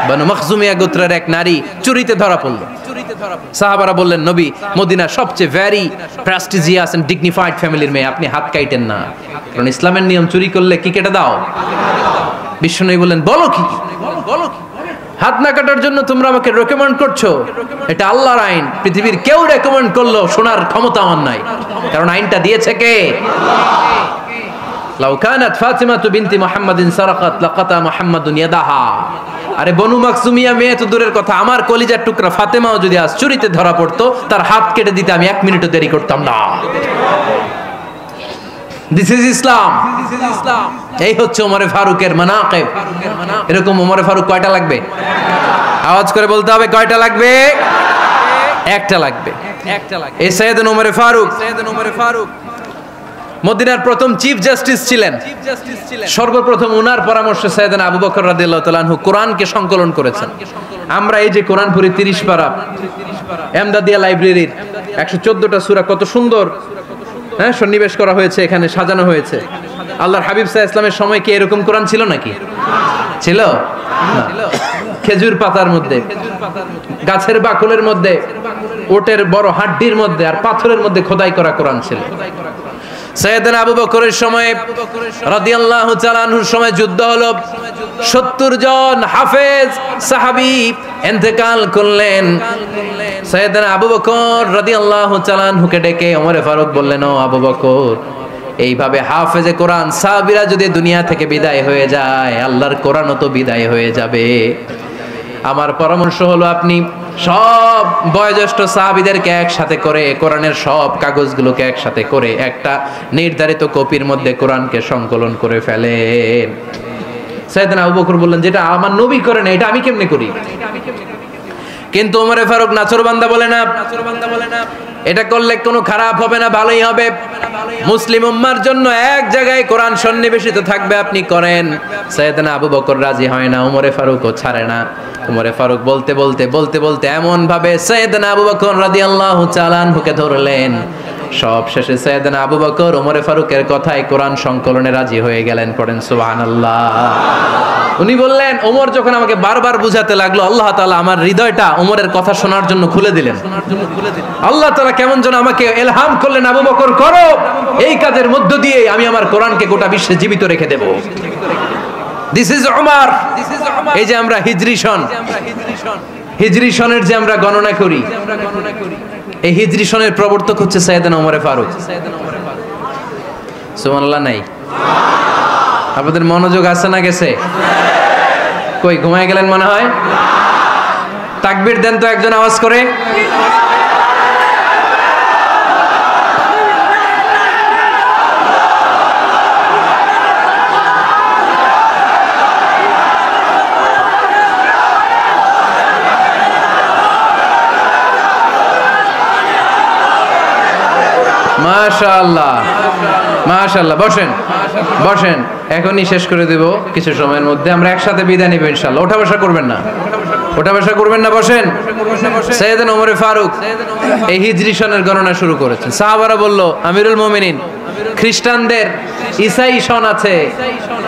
বানু মখজুমিয়া গোত্রের এক নারী চুরিতে ধরা পড়ল। সাহাবারা বললেন, নবী, মদিনার সবচেয়ে ভেরি প্রেস্টিজিয়াস এন্ড ডিগনিফাইড ফ্যামিলির মেয়ে, আপনি হাত কাটেন না, কারণ ইসলামের নিয়ম চুরি করলে কি কেটে দাও? বিশ্বনবী বললেন, বলো কি? হাত না কাটার জন্য তোমরা আমাকে রেকমেন্ড করছো? এটা আল্লাহর আইন। পৃথিবীর কেউ রেকমেন্ড করলো শোনার ক্ষমতা আমার নাই, কারণ আইনটা দিয়েছে কে? লাউ কানাত ফাতিমাতু বিনতি মুহাম্মাদিন সারাকাত লাকাতা মুহাম্মাদুন ইয়াদাহা। আরে বনু মাকসুমিয়া মেয়ে তো দূরের কথা, আমার কলিজার টুকরা ফাতেমাও যদি আজ চুরিতে ধরা পড়তো, তার হাত কেটে দিতে আমি 1 মিনিটও দেরি করতাম না। দিস ইজ ইসলাম। এই হচ্ছে ওমরে ফারুকের মানাকিব। এরকম ওমরে ফারুক কয়টা লাগবে? আওয়াজ করে বলতে হবে, কয়টা লাগবে? একটা লাগবে। এই সাইয়েদনা ওমরে ফারুক মদিনার প্রথম চিফ জাস্টিস ছিলেন। সর্বপ্রথম ওনার পরামর্শে সাইয়েদনা আবু বকর রাদিয়াল্লাহু তাআলা আনহু কোরআনকে সংকলন করেছেন। আমরা এই যে কোরআন পড়ি 30 পারা, এমদাদিয়া লাইব্রেরির 114টা সূরা, কত সুন্দর সন্নিবেশ করা হয়েছে, এখানে সাজানো হয়েছে। আল্লাহর হাবিব সাল্লাল্লাহু আলাইহি ওয়াসাল্লামের সময় কি এরকম কোরআন ছিল নাকি? ছিল না। খেজুর পাতার মধ্যে, গাছের বাকলের মধ্যে, ওটের বড় হাড্ডির মধ্যে আর পাথরের মধ্যে খোদাই করা কোরআন ছিল। সাইয়েদনা আবু বকরের সময় রাদিয়াল্লাহু তাআলা আনহুর সময় যুদ্ধ হলো, 70 জন হাফেজ সাহাবী ইন্তেকাল করলেন। সাইয়েদনা আবু বকর রাদিয়াল্লাহু তাআলা আনহুকে ডেকে ওমরে ফারুক বললেন, ও আবু বকর, এইভাবে হাফেজে কোরআন সাহাবীরা যদি দুনিয়া থেকে বিদায় হয়ে যায়, আল্লাহর কোরআনও তো বিদায় হয়ে যাবে। আমার পরামর্শ হলো, আপনি সব বয়োজ্যেষ্ঠ সাহাবীদেরকে একসাথে করে কোরআনের সব কাগজগুলোকে একসাথে করে একটা নির্ধারিত কপির মধ্যে কোরআনকে সংকলন করে ফেলেন। সাইয়েদনা আবু বকর বললেন, যেটা আমার নবী করেন এটা আমি কেমনে করি? কিন্তু ওমরে ফারুক নাছরবান্দা বলে না, এটা করলে কোনো খারাপ হবে না, ভালোই হবে। মুসলিম উম্মার জন্য এক জায়গায় কোরআন সন্নিবেশিত থাকবে, আপনি করেন। সাইয়েদনা আবু বকর রাজি হয় না, ওমরে ফারুকও ছাড়ে না। ওমরে ফারুক বলতে বলতে এমন ভাবে সাইয়েদনা আবু বকর রাদিয়াল্লাহু তাআলা আনহুকে ধরলেন, সব শেষে সাইয়েদনা আবু বকর ওমরে ফারুকের কথায় কোরআন সংকলনে রাজি হয়ে গেলেন। পড়েন সুবহানাল্লাহ। উনি বললেন, ওমর যখন আমাকে বারবার বুঝাতে লাগলো, আল্লাহ তাআলা আমার হৃদয়টা ওমরের কথা শোনার জন্য খুলে দিলেন। আল্লাহ তাআলা কেমন যেন আমাকে ইলহাম করলেন, আবু বকর করো, এই কাজের মধ্য দিয়ে আমি আমার কোরআনকে গোটা বিশ্বে জীবিত রেখে দেব। This is Umar. এই যে আমরা হিজরি সনের যে আমরা গণনা করি, এই হিজরি সনের প্রবর্তক হচ্ছে সাইয়েদনা ওমরে ফারুক। সুবহানাল্লাহ নাই? আপনাদের মনোযোগ আছে না গেছে? কই ঘুমায় গেলেন মনে হয়? তাকবীর দেন তো একজন আওয়াজ করে। মাশাআল্লাহ, মাশাআল্লাহ। বসেন, এখনই শেষ করে দেব কিছু সময়ের মধ্যে। আমরা একসাথে বিদায় নিব ইনশাআল্লাহ। ওঠা বসা করবেন না, বসেন। সাইয়েদনা ওমরে ফারুক এই হিজরি সনের গণনা শুরু করেছেন। সাহাবারা বলল, আমিরুল মুমিনিন, খ্রিস্টানদের ঈসাই সন আছে,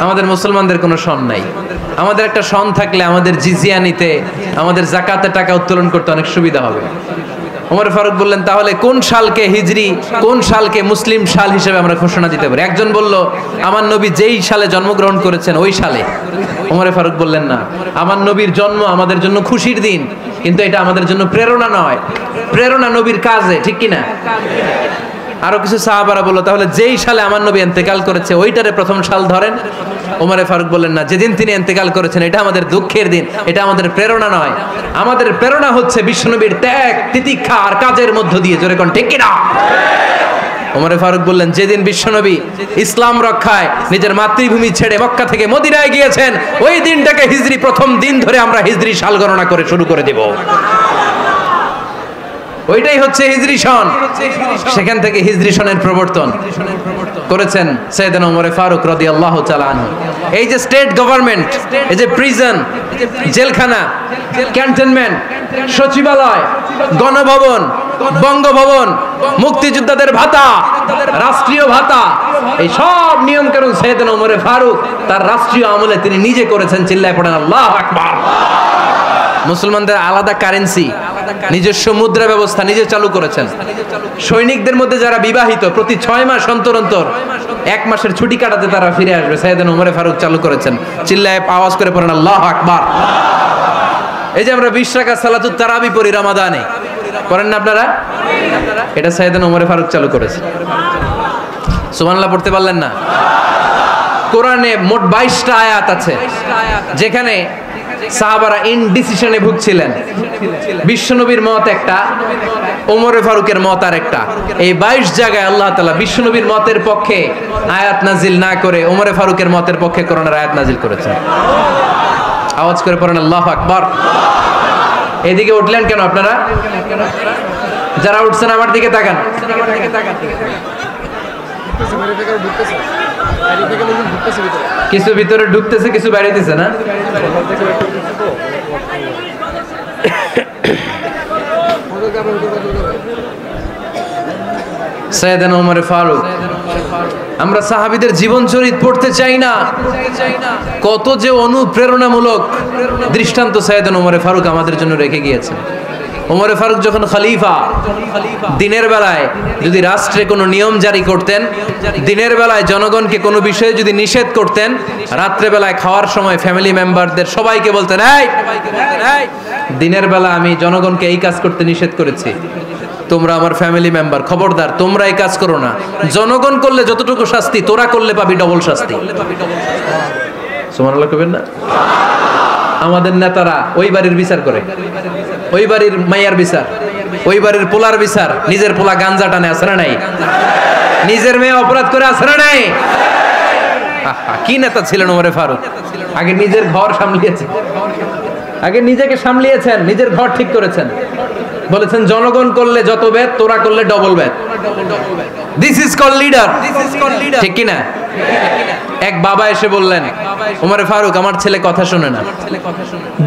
আমাদের মুসলমানদের কোনো সন নাই। আমাদের একটা সন থাকলে আমাদের জিজিয়া নিতে, আমাদের যাকাতের টাকা উত্তোলন করতে অনেক সুবিধা হবে। ওমর ফারুক বললেন, তাহলে কোন সালকে হিজরি, কোন সালকে মুসলিম সাল হিসেবে আমরা ঘোষণা দিতে পারি? একজন বলল, আমার নবী যেই সালে জন্মগ্রহণ করেছেন ওই সালে। ওমরে ফারুক বললেন না, আমার নবীর জন্ম আমাদের জন্য খুশির দিন, কিন্তু এটা আমাদের জন্য প্রেরণা নয়, প্রেরণা নবীর কাজে, ঠিক কিনা? আরো কিছু সাহাবারা বলল, তাহলে যেই সালে আমার নবী ইন্তেকাল করেছে ওইটারে প্রথম সাল ধরেন। ওমরে ফারুক বললেন না, যেদিন তিনি ইন্তেকাল করেছেন এটা আমাদের দুঃখের দিন, এটা আমাদের প্রেরণা নয়, আমাদের প্রেরণা হচ্ছে বিশ্বনবীর ত্যাগ তিতিক্ষা আর কাজের মধ্য দিয়ে। জোরে কোন ঠিক কিনা? ওমরে ফারুক বললেন, যেদিন বিশ্বনবী ইসলাম রক্ষায় নিজের মাতৃভূমি ছেড়ে মক্কা থেকে মদিনায় গিয়েছেন, ওই দিনটাকে হিজরি প্রথম দিন ধরে আমরা হিজরি সাল গণনা করে শুরু করে দেব। ওইটাই হচ্ছে হিজরি সন। সেখান থেকে হিজরি সনের প্রবর্তন করেছেন সাইয়েদনা ওমর ফারুক রাদিয়াল্লাহু তাআলা আনহু। এই যে স্টেট গভর্নমেন্ট, এই যে প্রিজন, জেলখানা, ক্যান্টনমেন্ট, সচিবালয়, গণভবন, বঙ্গভবন, মুক্তিযোদ্ধাদের ভাতা, রাষ্ট্রীয় ভাতা, এই সব নিয়ম কানুন সাইয়েদনা ওমর ফারুক তার রাষ্ট্রীয় আমলে তিনি নিজে করেছেন। চিল্লায় পড়েন আল্লাহু আকবার। মুসলমানদের আলাদা কারেন্সি, নিজস্ব মুদ্রা ব্যবস্থা নিজে চালু করেছেন। সৈনিকদের মধ্যে যারা বিবাহিত প্রতি 6 মাস অন্তর অন্তর 1 মাসের ছুটি কাটাতে তারা ফিরে আসবে, সাইয়েদনা ওমর ফারুক চালু করেছেন। চিল্লায় আওয়াজ করে পড়েন আল্লাহু আকবার। এই যে আমরা 20 রাকাত সালাতুত তারাবি পড়ি রমাদানে, করেন না আপনারা? এটা সাইয়েদনা ওমর ফারুক চালু করেছে। সুবহানাল্লাহ পড়তে পারলেন না? কোরআনে মোট 22টা আয়াত আছে যেখানে সাহাবারা ইনডিসিশনে ভুগছিলেন। বিশ্বনবীর মত একটা, ওমর ফারুকের মত আর একটা। এই 22 জায়গায় আল্লাহ তাআলা বিশ্বনবীর মতের পক্ষে আয়াত নাজিল না করে ওমর ফারুকের মতের পক্ষে কোরআনের আয়াত নাজিল করেছেন। আওয়াজ করে পড়েন আল্লাহু আকবার। এদিকে উঠলেন কেন আপনারা? যারা উঠছেন আমার দিকে তাকান। কিছু ভিতরে ঢুকতেছে, কিছু বাইরে দিছে না? সাইয়েদনা ওমর ফারুক। আমরা সাহাবীদের জীবন চরিত পড়তে চাই না, কত যে অনুপ্রেরণামূলক দৃষ্টান্ত সাইয়েদনা ওমর ফারুক আমাদের জন্য রেখে গিয়েছেন। ওমর ফারুক যখন খলিফা, দিনের বেলায় যদি রাষ্ট্রে কোনো নিয়ম জারি করতেন, দিনের বেলায় জনগণকে কোনো বিষয়ে যদি নিষেধ করতেন, রাত্রে বেলায় খাওয়ার সময় ফ্যামিলি মেম্বারদের সবাইকে বলতেন, এই দিনের বেলা আমি জনগণকে এই কাজ করতে নিষেধ করেছি, তোমরা আমার ফ্যামিলি মেম্বার, খবরদার তোমরা এই কাজ করো না। জনগণ করলে যতটুকু শাস্তি, তোরা করলে পাবি ডবল শাস্তি। সুবহানাল্লাহ কইবেন না? আমাদের নেতারা ওই বাড়ির বিচার করে, ওই বাড়ির মাইয়ার বিচার, ওই বাড়ির পোলার বিচার, নিজের পোলা গাঞ্জা টানে, আছে না নাই? নিজের মেয়ে অপরাধ করে, আছে না নাই? কি নেতা ছিলেন ওমর ফারুক! আগে নিজের ঘর সামলিয়েছেন, আগে নিজেকে সামলিয়েছেন, নিজের ঘর ঠিক করেছেন। বলেছেন জনগণ করলে যত বেদ, তোরা করলে double Veda. This is call leader, ঠিক কি না? এক বাবা এসে বললেন, ওমর ফারুক আমার ছেলে কথা শুনে না,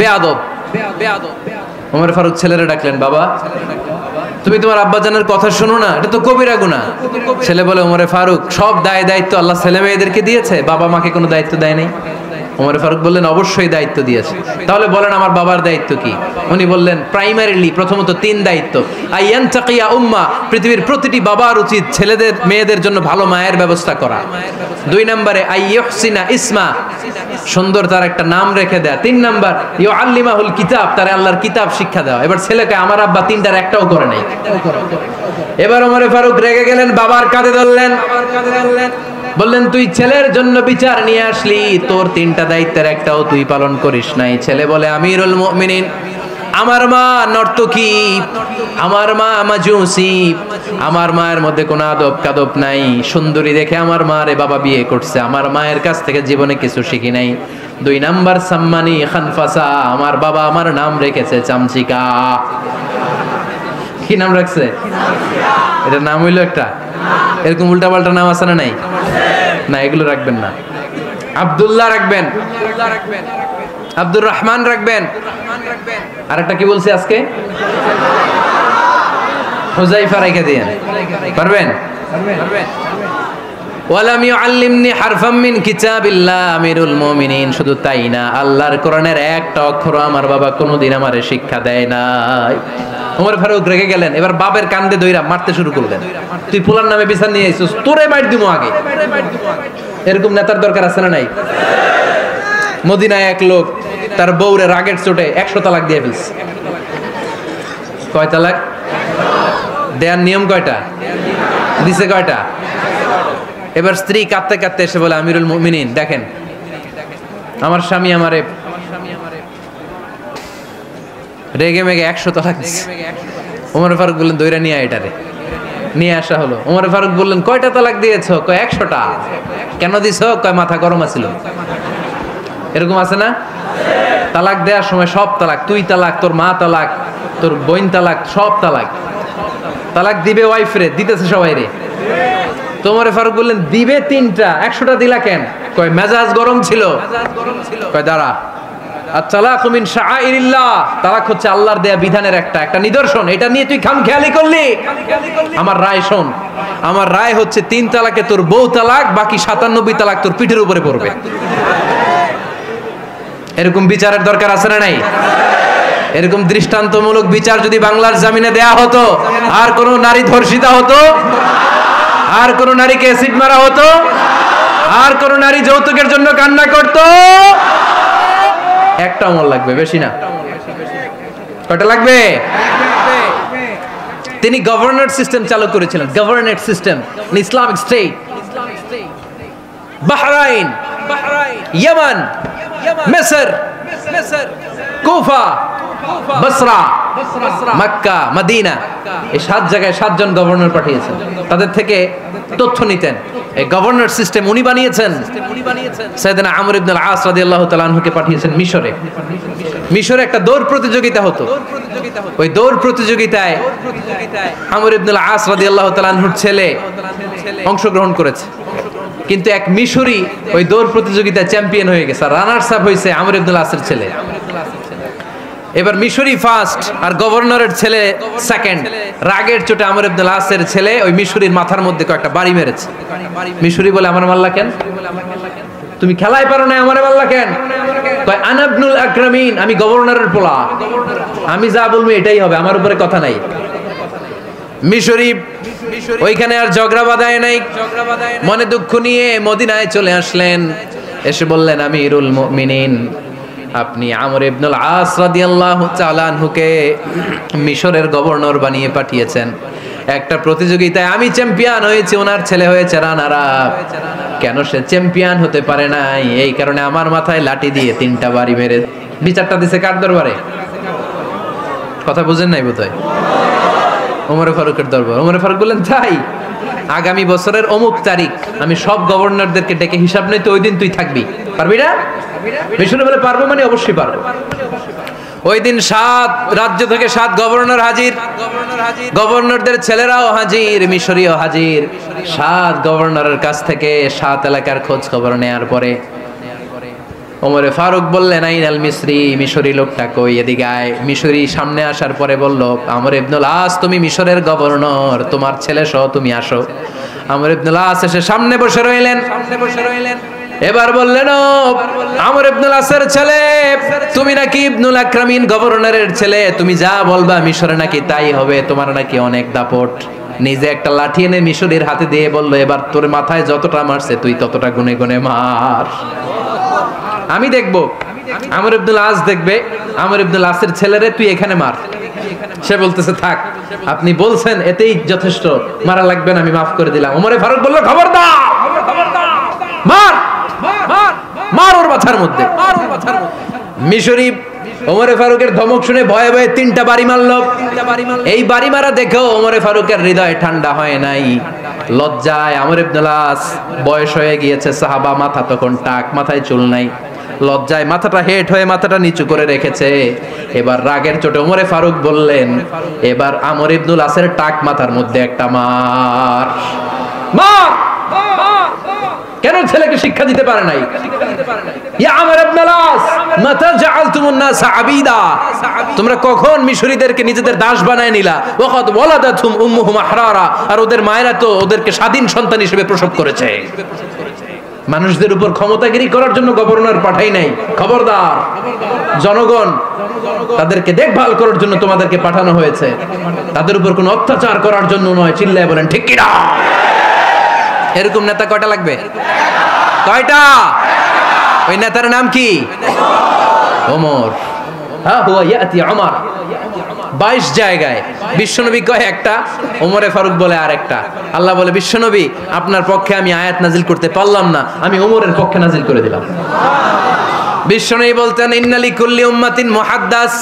বেয়াদব। ওমর ফারুক ছেলেরে ডাকলেন, বাবা তুমি তোমার আব্বাজানের কথা শোনো না, এটা তো কবিরা গুনাহ। ছেলে বলে, ওমর ফারুক সব দায় দায়িত্ব আল্লাহ ছেলে মেয়েদেরকে দিয়েছে, বাবা মাকে কোনো দায়িত্ব দেয় নাই। ওমর ফারুক বললেন, অবশ্যই দায়িত্ব দিয়েছে। তাহলে বলেন আমার বাবার দায়িত্ব কি? উনি বললেন, প্রাইমারিলি প্রথমত 3 দায়িত্ব। আইয়ান তাকিয়া উম্মা, পৃথিবীর প্রতিটি বাবার উচিত ছেলেদের মেয়েদের জন্য ভালো মায়ের ব্যবস্থা করা। 2 নম্বরে আইয়ুহসিনা ইসমা, সুন্দর তার একটা নাম রেখে দেয়া। 3 নম্বর ইউআল্লিমাহুল কিতাব, তার আল্লাহর কিতাব শিক্ষা দেওয়া। এবার ছেলেকে আমার আব্বা 3টার একটাও করে নাই। এবার ওমর ফারুক রেগে গেলেন, বাবার কাঁধে ধরলেন, বললেন তুই ছেলের জন্য বিচার নিয়ে আসলি, তোর 3টা দায়িত্বের একটাও তুই পালন করিস নাই। ছেলে বলে, আমিরুল মুমিনিন, আমার মা নর্তকী, আমার মা মাজুসি, আমার মায়ের মধ্যে কোনো আদব কাদব নাই, সুন্দরী দেখে আমার মারে বাবা বিয়ে করছে, আমার মায়ের কাছ থেকে জীবনে কিছু শিখি নাই। 2 নাম্বার সাম্মানি খানফাসা, আমার বাবা আমার নাম রেখেছে চামচিকা। কি নাম রাখছে? এটা নাম হইলো একটা? এরকম উল্টাপাল্টা নাম আছে না নাই? না, এগুলো রাখবেন না। আব্দুল্লাহ রাখবেন, আব্দুর রহমান রাখবেন। আরেকটা কি বলছি আজকে? হুযায়ফা রেখে দিয়েন, পারবেন? ওয়ালাম ইউআল্লিমনি হারফাম মিন কিতাবিল্লাহ আমিরুল মুমিনিন। শুধু তাই না, আল্লাহর কোরআনের একটা অক্ষর আমার বাবা কোনোদিন আমারে শিক্ষা দেয় নাই। ওমর ফারুক রেগে গেলেন, এবার বাবার কান্দে দইরা মারতে শুরু করলেন। তুই পোলার নামে বিচার নিয়ে আইছিস, তোরে মার দিমু আগে। এরকম নেতার দরকার আছে না নাই? মদিনায় এক লোক তার বউরে রাগের চোটে 100 তালাক দিয়ে ফেলছে। কয় তালাক দেয়ার নিয়ম কয়টা? দিছে কয়টা? এবার স্ত্রী কাঁদতে কাঁদতে এসে বলে, আমিরুল মুমিনিন দেখেন, আমার স্বামী আমারে রেগে মেগে 100 তালাক দিছে। ওমর ফারুক বললেন, দইরা নিয়ে এটারে। নিয়ে আসা হলো। ওমর ফারুক বললেন, কয়টা তালাক দিয়েছো? কয় 100টা। কেন দিছো? কয় মাথা গরম আছিল। এরকম আছে না? তালাক দেওয়ার সময় সব তালাক, তুই তালাক, তোর মা তালাক, তোর বোন তালাক, সব তালাক। তালাক দিবে ওয়াইফ রে, দিতেছে সবাই রে। তো ওমর ফারুক বললেন, দিবে 3টা, 100টা দিলা কেন? কয় মেজাজ গরম ছিল। কয় দাঁড়া, আত-তালাকু মিন শাআইরিল্লাহ, তালাক হচ্ছে আল্লাহর দেয়া বিধানের একটা নিদর্শন, এটা নিয়ে তুই খামখেয়ালি করলি। আমার রায় শোন, আমার রায় হচ্ছে 3 তালাকে তোর বউ তালাক, বাকি 97 তালাক তোর পিঠের উপরে পড়বে। এরকম বিচারের দরকার আছে না নাই? এরকম দৃষ্টান্তমূলক বিচার যদি বাংলার জমিনে দেয়া হতো, আর কোন নারী ধর্ষিতা হতো, আর কোন নারীকে অ্যাসিড মারা হতো, আর কোন নারী যৌতুকের জন্য কান্না করতো? একটা আমল লাগবে, বেশি না। কয়টা লাগবে? তিনি গভর্নর সিস্টেম চালু করেছিলেন, governor system, Islamic state. Bahrain, Yemen, Misr, Kufa, বসরা, মক্কা, মদিনা, এই 7 জায়গায় 7 জন গভর্নর পাঠিয়েছেন। তাদের থেকে তথ্য নিতেন। এই গভর্নর সিস্টেম উনি বানিয়েছেন। সাইয়েদনা আমর ইবনে আল-আস রাদিয়াল্লাহু তাআলা আনহুকে পাঠিয়েছেন মিশরে। মিশরে একটা দৌড় প্রতিযোগিতা হতো। ওই দৌড় প্রতিযোগিতায় আমর ইবনে আল-আস রাদিয়াল্লাহু তাআলা আনহুর ছেলে অংশগ্রহণ করেছে। কিন্তু এক মিশরি ওই দৌড় প্রতিযোগিতায় চ্যাম্পিয়ন হয়ে গেছে, রানার্স আপ হয়েছে আমর ইবনে আল-আসের ছেলে। এবার মিশরি ফার্স্ট আর গভর্নরের ছেলে সেকেন্ড। রাগের চোটে আমর ইবনে আল-আসের ছেলে ওই মিশরির মাথার মধ্যে কয়েকটা বাড়ি মেরেছে। মিশরি বলে, আমার মাল্লা কেন? তুমি খেলায় পারো না, আমারে মাল্লা কেন? কয়, আনা ইবনুল আকরামিন, আমি গভর্নরের পোলা, আমি যা বলবো এটাই হবে, আমার উপরে কথা নাই। মিশরি ওইখানে আর ঝগড়া বাঁধায় নাই, মনে দুঃখ নিয়ে মদিনায় চলে আসলেন। এসে বললেন, আমিরুল মুমিনিন, আপনি আমর ইবনুল আস রাদিয়াল্লাহু তাআলা আনহুকে মিশরের গভর্নর বানিয়ে পাঠিয়েছেন। একটা প্রতিযোগিতায় আমি চ্যাম্পিয়ন হয়েছি, ওনার ছেলে হয়েছে রানার আপ। কেন সে চ্যাম্পিয়ন হতে পারে নাই? এই কারণে আমার মাথায় লাঠি দিয়ে 3টা বাড়ি মেরে। বিচারটা দিছে কার দরবারে? কথা বুঝেন নাই বোধহয়? ওমর ফারুকের দরবার। ওমর ফারুক বললেন, তাই আগামী বছরের অমুক তারিখ আমি সব গভর্নরদেরকে ডেকে হিসাব নেই, তো ওই দিন তুই থাকবি, পারবি না? মিশরে বলে, পারবো মানে অবশ্যই পারবো। ওই দিন 7 রাজ্য থেকে 7 গভর্নর হাজির, গভর্নরদের ছেলেরাও হাজির, মিশরীয় হাজির। 7 গভর্নরের কাছ থেকে 7 এলাকার খোঁজ খবর নেয়ার পরে ওমরে ফারুক বললেন, আইনাল মিসরি, মিশরি লোকটা কই, এদিকে আয়। মিশরি সামনে আসার পরে বলল, আমর ইবনুল আস, তুমি মিশরের গভর্নর, তোমার ছেলে সহ তুমি আসো। আমর ইবনুল আস এসে সামনে বসে রইলেন। এবার বললেন, ও আমর ইবনুল আসের ছেলে, তুমি নাকি ইবনুল আকরামিন গভর্নরের ছেলে, তুমি যা বলবা মিশরে নাকি তাই হবে, তোমার নাকি অনেক দাপট। নিজে একটা লাঠি এনে মিশরীর হাতে দিয়ে বলল, এবার তোর মাথায় যতটা মারছে তুই ততটা গুনে গুনে মার, আমি দেখবো। আমর ইবনুল আস দেখবে, আমর ইবনুল আসের ছেলেরে তুই এখানে মার। সে বলতেছে, থাক, আপনি বলছেন এতেই যথেষ্ট, মারা লাগবে না, আমি মাফ করে দিলাম। ওমরে ফারুক বলল, খবরদার, মার মার ওর মাথার মধ্যে। মিশরি ওমরে ফারুকের ধমক শুনে ভয়ে ভয়ে 3টা বাড়ি মারল। এই বাড়ি মারা দেখেও ওমরে ফারুকের হৃদয় ঠান্ডা হয় নাই। লজ্জায় আমর ইবনুল আস, বয়স হয়ে গিয়েছে সাহাবা, মাথা তখন টাক, মাথায় চুল নাই, লজ্জায় মাথাটা হেট হয়ে মাথাটা নিচু করে রেখেছে। এবার রাগের চোটে ওমরে ফারুক বললেন, এবার আমর ইবনুল আসের টাক মাথার মধ্যে একটা মার। মার! কেন ছেলেকে শিক্ষা দিতে পারে নাই? ইয়া আমর ইবনুল আস, মাতা জাআলতুমুন নাস আবিদা, তোমরা কখন মিশরীদেরকে নিজেদের দাস বানায় নিলা? ওয়াকাদ ওয়ালাদাতুম উম্মুহুম আহরারা, আর ওদের মায়েরা তো ওদেরকে স্বাধীন সন্তান হিসেবে প্রসব করেছে। মানুষদের উপর ক্ষমতাগিরি করার জন্য গভর্নর পাঠাই নাই। খবরদার, জনগণ তাদেরকে দেখভাল করার জন্য তোমাদেরকে পাঠানো হয়েছে, তাদের উপর কোনো অত্যাচার করার জন্য নয়। চিল্লায় বলেন ঠিক কি না? এরকম নেতা কয়টা লাগবে? কয়টা? ওই নেতার নাম কি? ওমর। হ্যাঁ, হুয়া ইয়াতি ওমর। 22 জায়গায় বিশ্বনবী কয় একটা, ওমরে ফারুক বলে আরেকটা। আল্লাহ বলে, বিশ্বনবী আপনার পক্ষে আমি আয়াত নাজিল করতে পারলাম না, আমি ওমরের পক্ষে নাজিল করে দিলাম। বিশ্বনবী বলতেন, ইন্নালি কুল্লি উম্মাতিন মুহাদ্দাস,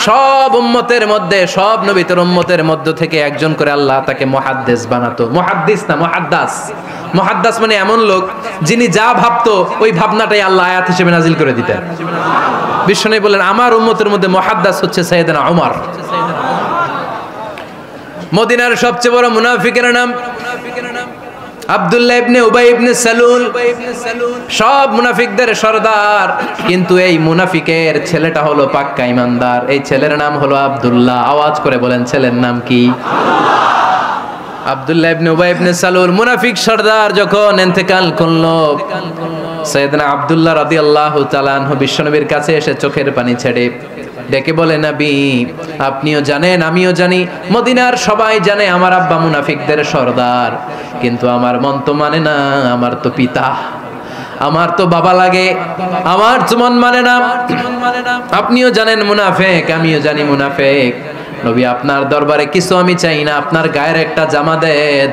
সব উম্মতের মধ্যে, সব নবীর উম্মতের মধ্য থেকে একজন করে আল্লাহ তাকে মুহাদ্দিস বানাতো। মুহাদ্দিস না, মুহাদ্দাস। মুহাদ্দাস মানে এমন লোক যিনি যা ভাবতো ওই ভাবনাটাই আল্লাহ আয়াত হিসেবে নাজিল করে দিতেন। বিশ্বনবী বলেন, আমার উম্মতের মধ্যে মুহাদ্দাস হচ্ছে সাইয়েদনা ওমর। মদিনার সবচেয়ে বড় মুনাফিকের নাম আব্দুল্লাহ ইবনে উবাই ইবনে সালুল, সব মুনাফিকদের সরদার। কিন্তু এই মুনাফিকের ছেলেটা হলো পাক্কা ইমানদার। এই ছেলের নাম হলো আব্দুল্লাহ। আওয়াজ করে বলেন, ছেলের নাম কি? আব্দুল্লাহ ইবনে উবাই ইবনে সালুল, মুনাফিক সরদার যখন ইন্তেকাল করলো, সাইয়েদনা আব্দুল্লাহ রাদিয়াল্লাহু তাআলা আনহু বিশ্বনবীর কাছে এসে চোখের পানি ছেড়ে ডেকে বলে, নবী আপনিও জানেন আমিও জানি, মদিনার সবাই জানে আমার আব্বা মুনাফিকদের সরদার, কিন্তু আমার মন তো মানে না, আমার তো পিতা, আমার তো বাবা লাগে, আমার তো মন মানে না। আপনিও জানেন মুনাফিক, আমিও জানি মুনাফিক। নবী আপনার দরবারে কিছু আমি চাই না, আপনার গায়ের একটা জামা দেন,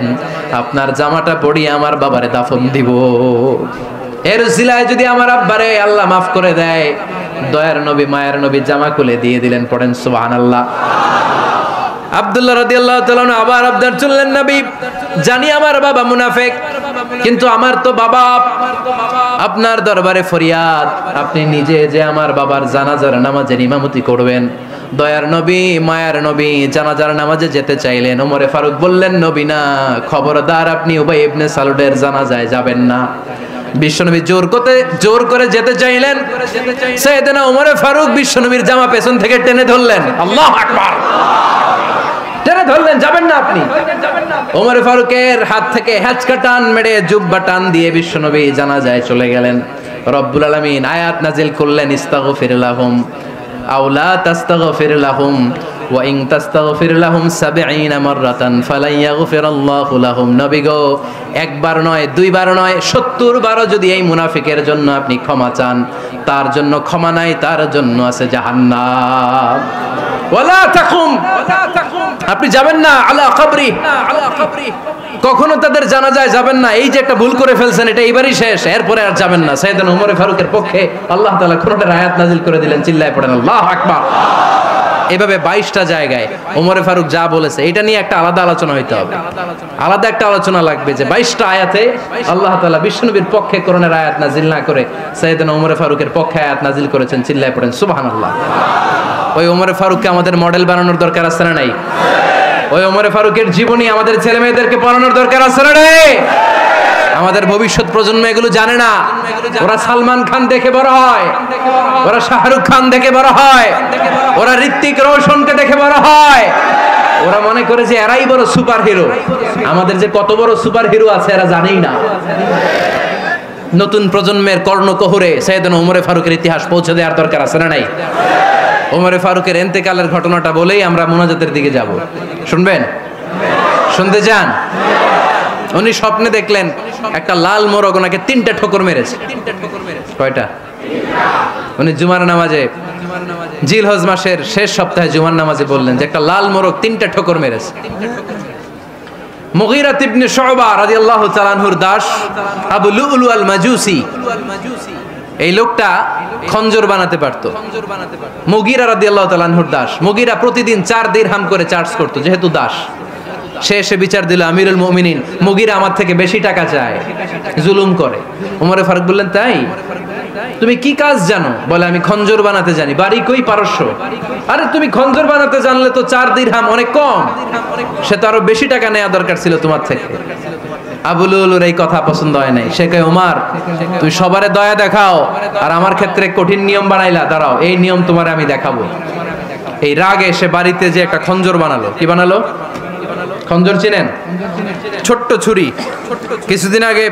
আপনার জামাটা পরিয়ে আমার বাবারে দাফন দিব। এর উসিলায় যদি আমার আব্বারে আল্লাহ মাফ করে দেয়, দয়ার নবী মায়ের নবী জামা খুলে দিয়ে দিলেন। পড়েন সুবহানাল্লাহ। আব্দুল্লাহ রাদিয়াল্লাহু তাআলা আবার আবদার চললেন, নবী জানি আমার বাবা মুনাফিক, কিন্তু আমার তো বাবা, আপনার দরবারে ফরিয়াদ, আপনি নিজে যে আমার বাবার জানাজার নামাজের ইমামতি করবেন। দয়ার নবী মায়ার নবী জানাজার নামাজে যেতে চাইলেন। ওমরে ফারুক বললেন, নবী না, খবরদার আপনি উবাই ইবনে সালুলের জানাজায় যাবেন না। বিশ্বনবী জোর করে যেতে চাইলেন। সাইয়েদনা ওমরে ফারুক বিশ্বনবীর জামা পেছন থেকে টেনে ধরলেন। আল্লাহু আকবার। টেনে ধরলেন, যাবেন না আপনি। ওমরে ফারুকের হাত থেকে হ্যাচকা টান মেরে জুব্বা টান দিয়ে বিশ্বনবী জানাজায় চলে গেলেন। রব্বুল আলামিন আয়াত নাজিল করলেন, ইস্তাগফির লাহুম আও লা তাস্তাগফির লাহুম ওয়া ইন তাস্তাগফির লাহুম ৭০ মাররাতান ফালান ইয়াগফিরাল্লাহু লাহুম। নবী গো, একবার নয়, দুইবার নয়, ৭০ বারও যদি এই মুনাফিকের জন্য আপনি ক্ষমা চান, তার জন্য ক্ষমা নাই, তার জন্য আছে জাহান্নাম। ওয়ালা তাকুম, আপনি যাবেন না আলা কবরি, কখনো তাদের জানাজায় যাবেন না। এই যে একটা ভুল করে ফেলছেন, এটা এবারই শেষ, এরপরে আর যাবেন না। সাইয়েদনা ওমর ফারুকের পক্ষে আল্লাহ তাআলা কোরআনের আয়াত নাজিল করে দিলেন। চিল্লায় পড়েন আল্লাহু আকবার। এভাবে 22টা জায়গায় ওমরে ফারুক যা বলেছে, এটা নিয়ে একটা আলাদা আলোচনা হইতে হবে, আলাদা একটা আলোচনা লাগবে যে 22টা আয়াতে আল্লাহ তাআলা বিশ্বনবীর পক্ষে কোরআনের আয়াত নাজিল না করে সাইয়েদনা ওমরে ফারুকের পক্ষে আয়াত নাজিল করেছেন। চিল্লায় পড়েন সুবহানাল্লাহ। ওই ওমরে ফারুককে আমাদের মডেল বানানোর দরকার আছে না নাই? ওই ওমরে ফারুকের জীবনী আমাদের ছেলে মেয়েদেরকে পড়ানোর দরকার আছে না নাই? আমাদের ভবিষ্যৎ প্রজন্ম এগুলো জানে না। ওরা সালমান খান দেখে বড় হয়, ওরা শাহরুখ খান দেখে বড় হয়, ওরা ঋত্বিক রোশনকে দেখে বড় হয়। ওরা মনে করে যে এরাই বড় সুপার হিরো। আমাদের যে কত বড় সুপার হিরো আছে এরা জানেই না। নতুন প্রজন্মের কর্ণকোহরে সাইয়েদনা ওমরে ফারুকের ইতিহাস পৌঁছে দেওয়ার দরকার আছে না নাই? ওমরে ফারুকের ইন্তেকালের ঘটনাটা বলেই আমরা মুনাজাতের দিকে যাব। শুনবেন? শুনতে চান? উনি স্বপ্নে দেখলেন একটা লাল মোরগ ওনাকে 3টা ঠোকর মেরেছে। কয়টা? উনি জুমার নামাজে, জিলহজ মাসের শেষ সপ্তাহে জুমার নামাজে বললেন যে একটা লাল মোরগ 3টা ঠোকর মেরেছে। মুগীরা ইবনে শুবা রাদিয়াল্লাহু তাআলা আনহুর দাস আবু লুলু আল মাজুসি, এই লোকটা খঞ্জর বানাতে পারতো। মুগীরা রাদিয়াল্লাহু তাআলা আনহুর দাস। মুগীরা প্রতিদিন 4 দিরহাম করে চার্জ করতো, যেহেতু দাস। সে এসে বিচার দিল, আমিরুল মুমিনিন, মুগীরা আমার থেকে বেশি টাকা চায়, জুলুম করে। ওমরে ফারুক বললেন, তাই? তুমি কি কাজ জানো? বলে, আমি খঞ্জর বানাতে জানি। বাড়ি কই? পারস্য। আরে তুমি খঞ্জর বানাতে জানলে তো 4 দিরহাম অনেক কম, সে তো আরো বেশি টাকা নেওয়া দরকার ছিল তোমার থেকে। আবু লুলুর এই কথা পছন্দ হয় নাই। সে কয়, ওমর তুমি সবারে দয়া দেখাও, আর আমার ক্ষেত্রে কঠিন নিয়ম বানাইলা, দাঁড়াও এই নিয়ম তোমারে আমি দেখাবো। এই রাগে সে বাড়িতে যে একটা খঞ্জর বানালো। কি বানালো? খঞ্জর চিনেন? ছোট্ট ছুরি। কিছুদিন আগে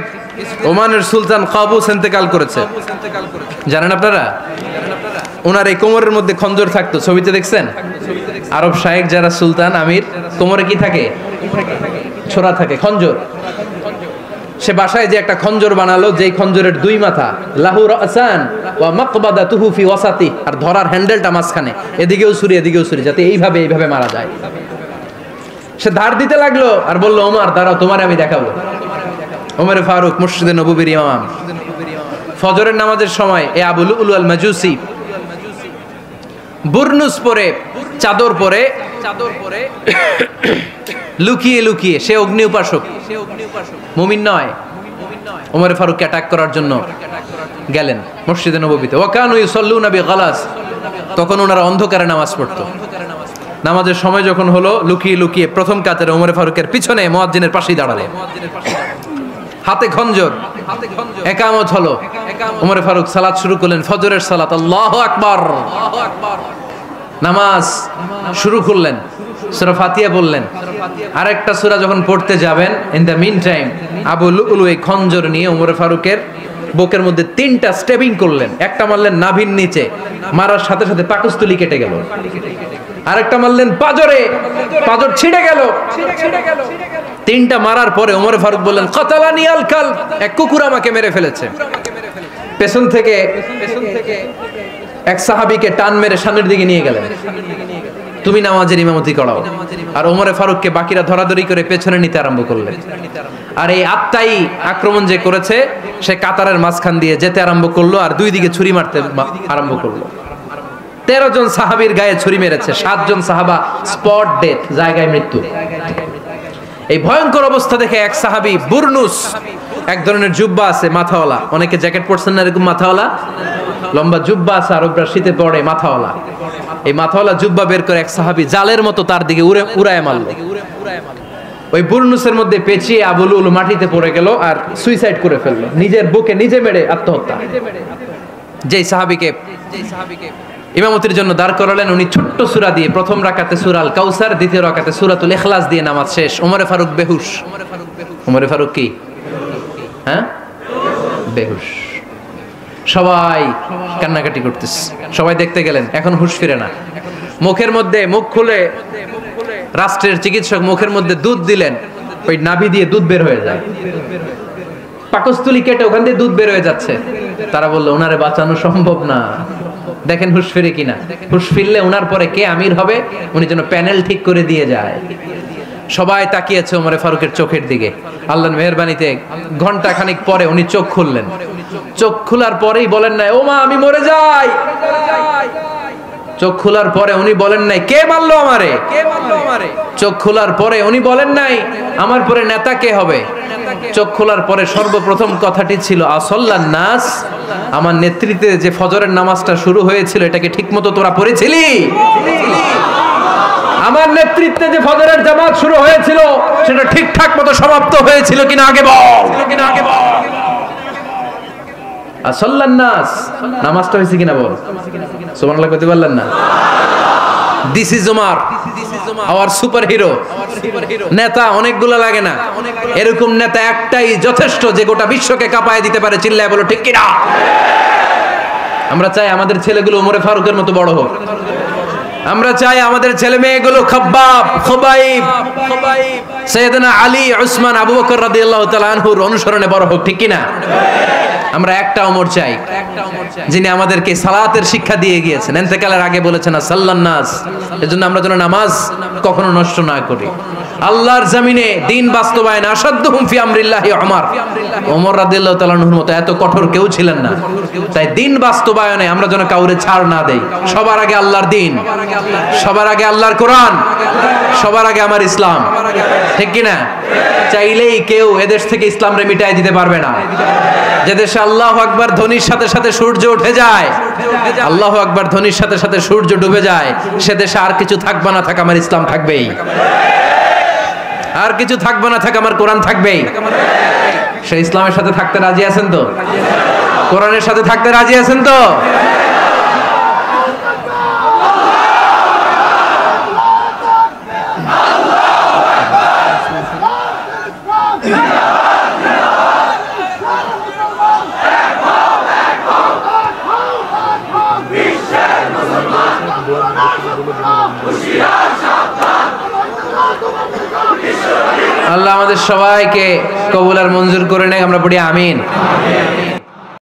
ওমানের সুলতান কাবুস ইন্তেকাল করেছে, জানেন আপনারা? ওনার এই কোমরের মধ্যে খঞ্জর থাকতো, ছবিতে দেখছেন? আরব শায়েখ যারা সুলতান আমির, কোমরে কি থাকে? ছোরা থাকে, খঞ্জর। সে বাসায় যে একটা খঞ্জর বানালো, যেই খঞ্জরের দুই মাথা, লাহু রাসান ওয়া মাকবাদাতুহু ফি ওয়াসাতি, আর ধরার হ্যান্ডেলটা মাঝখানে, এদিকেও ছুরি এদিকেও ছুরি, যাতে এইভাবে মারা যায়। সে ধার দিতে লাগলো আর বলল, ওমর দাঁড়াও, তোমারে আমি দেখাবো। ওমর ফারুক মসজিদে নববীর ইমাম, ফজরের নামাজের সময় এ আবু লুলু আল মাজুসি বুরনুস পরে, চাদর পরে লুকিয়ে লুকিয়ে, সে অগ্নি উপাসক, মুমিন নয়, ওমর ফারুককে অ্যাটাক করার জন্য গেলেন মসজিদে নববীতে। ওয়াকানু ইউসাল্লুনা বিগালাস, তখন ওনারা অন্ধকারে নামাজ পড়তো। নামাজের সময় যখন হলো, লুকিয়ে লুকিয়ে প্রথম কাতারে ওমর ফারুকের পিছনে মুয়াজ্জিনের পাশেই দাঁড়ালেন, হাতে খঞ্জর, একামত হলো। ওমর ফারুক সালাত শুরু করলেন, ফজরের সালাত, আল্লাহু আকবার, নামাজ শুরু করলেন, সূরা ফাতিহা বললেন। আরেকটা সূরা যখন পড়তে যাবেন, in the meantime Abu Lulu এই খঞ্জর নিয়ে ওমর ফারুকের বুকের মধ্যে 3টা স্টেবিং করলেন। একটা মারলেন নাভির নিচে, মারার সাথে সাথে পাকস্থলী কেটে গেল। আরেকটা মারলেন পাজরে, পাজর ছিঁড়ে গেল। 3টা মারার পরে ওমর ফারুক বললেন, কাতালানি আল কালব, এক কুকুর আমাকে মেরে ফেলেছে। পেছন থেকে এক সাহাবীকে টান মেরে সামনের দিকে নিয়ে গেলেন, তুমি নামাজের ইমামতি করাও। আর ওমর ফারুককে বাকিরা ধরাধরি করে পেছনে নিতে আরম্ভ করলেন। আর এই আত্মাই আক্রমণ যে করেছে, সে কাতারের মাঝখান দিয়ে যেতে আরম্ভ করলো আর দুই দিকে ছুরি মারতে আরম্ভ করলো। 13 জন সাহাবীর গায়ে ছুরি মেরেছে, 7 জন সাহাবা স্পট ডেথ, জায়গায় মৃত্যু। এই ভয়ঙ্কর অবস্থা দেখে এক সাহাবী বুরনুস, এক ধরনের জুব্বা আছে মাথাওয়ালা, অনেকে জ্যাকেট পরছেন না এরকম মাথাওয়ালা, লম্বা জুব্বা আছে, আরবরা শীতে পরে মাথাওয়ালা, এই মাথাওয়ালা জুব্বা বের করে এক সাহাবী জালের মতো তার দিকে উড়ায় মারলো। ওই বুরনুসের মধ্যে পেঁচিয়ে আবু লুলু মাটিতে পড়ে গেল আর সুইসাইড করে ফেললো, নিজের বুকে নিজে মেরে আত্মহত্যা। যেই সাহাবীকে ইমামতির জন্য দাঁড় করালেন, উনি ছোট্ট সূরা দিয়ে, প্রথম রাকাতে সূরা আল কাউসার, দ্বিতীয় রাকাতে সূরাতুল ইখলাস দিয়ে নামাজ শেষ। ওমর ফারুক বেহুশ। ওমর ফারুক কি? হ্যাঁ, বেহুশ। সবাই কান্নাকাটি করতেছে, সবাই দেখতে গেলেন, এখন হুঁশ ফিরে না। মুখের মধ্যে, মুখ খুলে রাষ্ট্রের চিকিৎসক মুখের মধ্যে দুধ দিলেন, ওই নাভি দিয়ে দুধ বের হয়ে যায়, পাকস্থলী কেটে ওখান দিয়ে দুধ বের হয়ে যাচ্ছে। তারা বললো, ওনারে বাঁচানো সম্ভব না, দেখেন হুঁশ ফিরে কিনা। হুঁশ ফিরলে ওনার পরে কে আমির হবে, উনি যেন প্যানেল ঠিক করে দিয়ে যায়। সবাই তাকিয়েছে ওমর ফারুকের চোখের দিকে। আল্লাহর মেহেরবানিতে ঘন্টা খানিক পরে উনি চোখ খুললেন। চোখ খোলার পরেই বলেন নাই, ও মা আমি মরে যাই। চোখ খোলার পরে উনি বলেন নাই, কে মারলো আমারে। চোখ খোলার পরে উনি বলেন নাই, আমার পরে নেতা কে হবে। চোখ খোলার পরে সর্বপ্রথম কথাটি ছিল, আসল্লান নাস, আমার নেতৃত্বে যে ফজরের নামাজটা শুরু হয়েছিল, এটাকে ঠিকমতো তোরা পড়েছিলি? আমার নেতৃত্বে যে ফজরের জামাত শুরু হয়েছিল, সেটা ঠিকঠাক মতো সমাপ্ত হয়েছিল কিনা আগে বল। আসল্লান নাস, নামাজটা হয়েছে কিনা বল। সুবহানাল্লাহ কইতে পারলেন না? This is Omar, hour super hero. নেতা অনেকগুলো লাগে না, এরকম নেতা একটাই যথেষ্ট, যে গোটা বিশ্বকে কাঁপায় দিতে পারে। চিল্লায় বলো ঠিক কিনা? আমরা চাই আমাদের ছেলেগুলো ওমর ফারুকের মতো বড় হোক। আমরা চাই আমাদের ছেলে মেয়েগুলো খাব্বাব, খুবাইব, সাইয়েদনা আলী, উসমান, আবু বকর রাদিয়াল্লাহু তাআলা আনহুর অনুসরণে বড় হোক, ঠিক কিনা? আমরা একটা ওমর চাই, যিনি আমাদেরকে সালাতের শিক্ষা দিয়ে গিয়েছেন, ইন্তেকালের আগে বলেছেন সাল্লান নাস। এজন্য আমরা যেন নামাজ কখনো নষ্ট না করি। আল্লাহর জমিনে দিন বাস্তবায়ন, আসাদ্দুহুম ফি আমরিল্লাহি ওমর। ওমর রাদিয়াল্লাহু তাআলা আনহুর মতো এত কঠোর কেউ ছিলেন না। তাই দিন বাস্তবায়নে আমরা যেন কাউরে ছাড় না দেই। সবার আগে আল্লাহর দিন, সবার আগে আল্লাহর কোরআন, সবার আগে আমার ইসলাম, ঠিক কিনা? চাইলেই কেউ এদেশ থেকে ইসলামরে মিটাই দিতে পারবে না। যে দেশে আল্লাহু আকবার ধ্বনির সাথে সাথে সূর্য উঠে যায়, আল্লাহু আকবার ধ্বনির সাথে সাথে সূর্য ডুবে যায়, সে দেশে আর কিছু থাকবে না থাক, আমার ইসলাম থাকবেই। আর কিছু থাকবে না থাক, আমার কোরআন থাকবেই। সে ইসলামের সাথে থাকতে রাজি আছেন তো? কোরআনের সাথে থাকতে রাজি আছেন তো? হুঁশিয়ার সাবধান আল্লাহ আমাদের সবাইকে কবুল আর মঞ্জুর করে নেয়, আমরা পড়ি আমিন।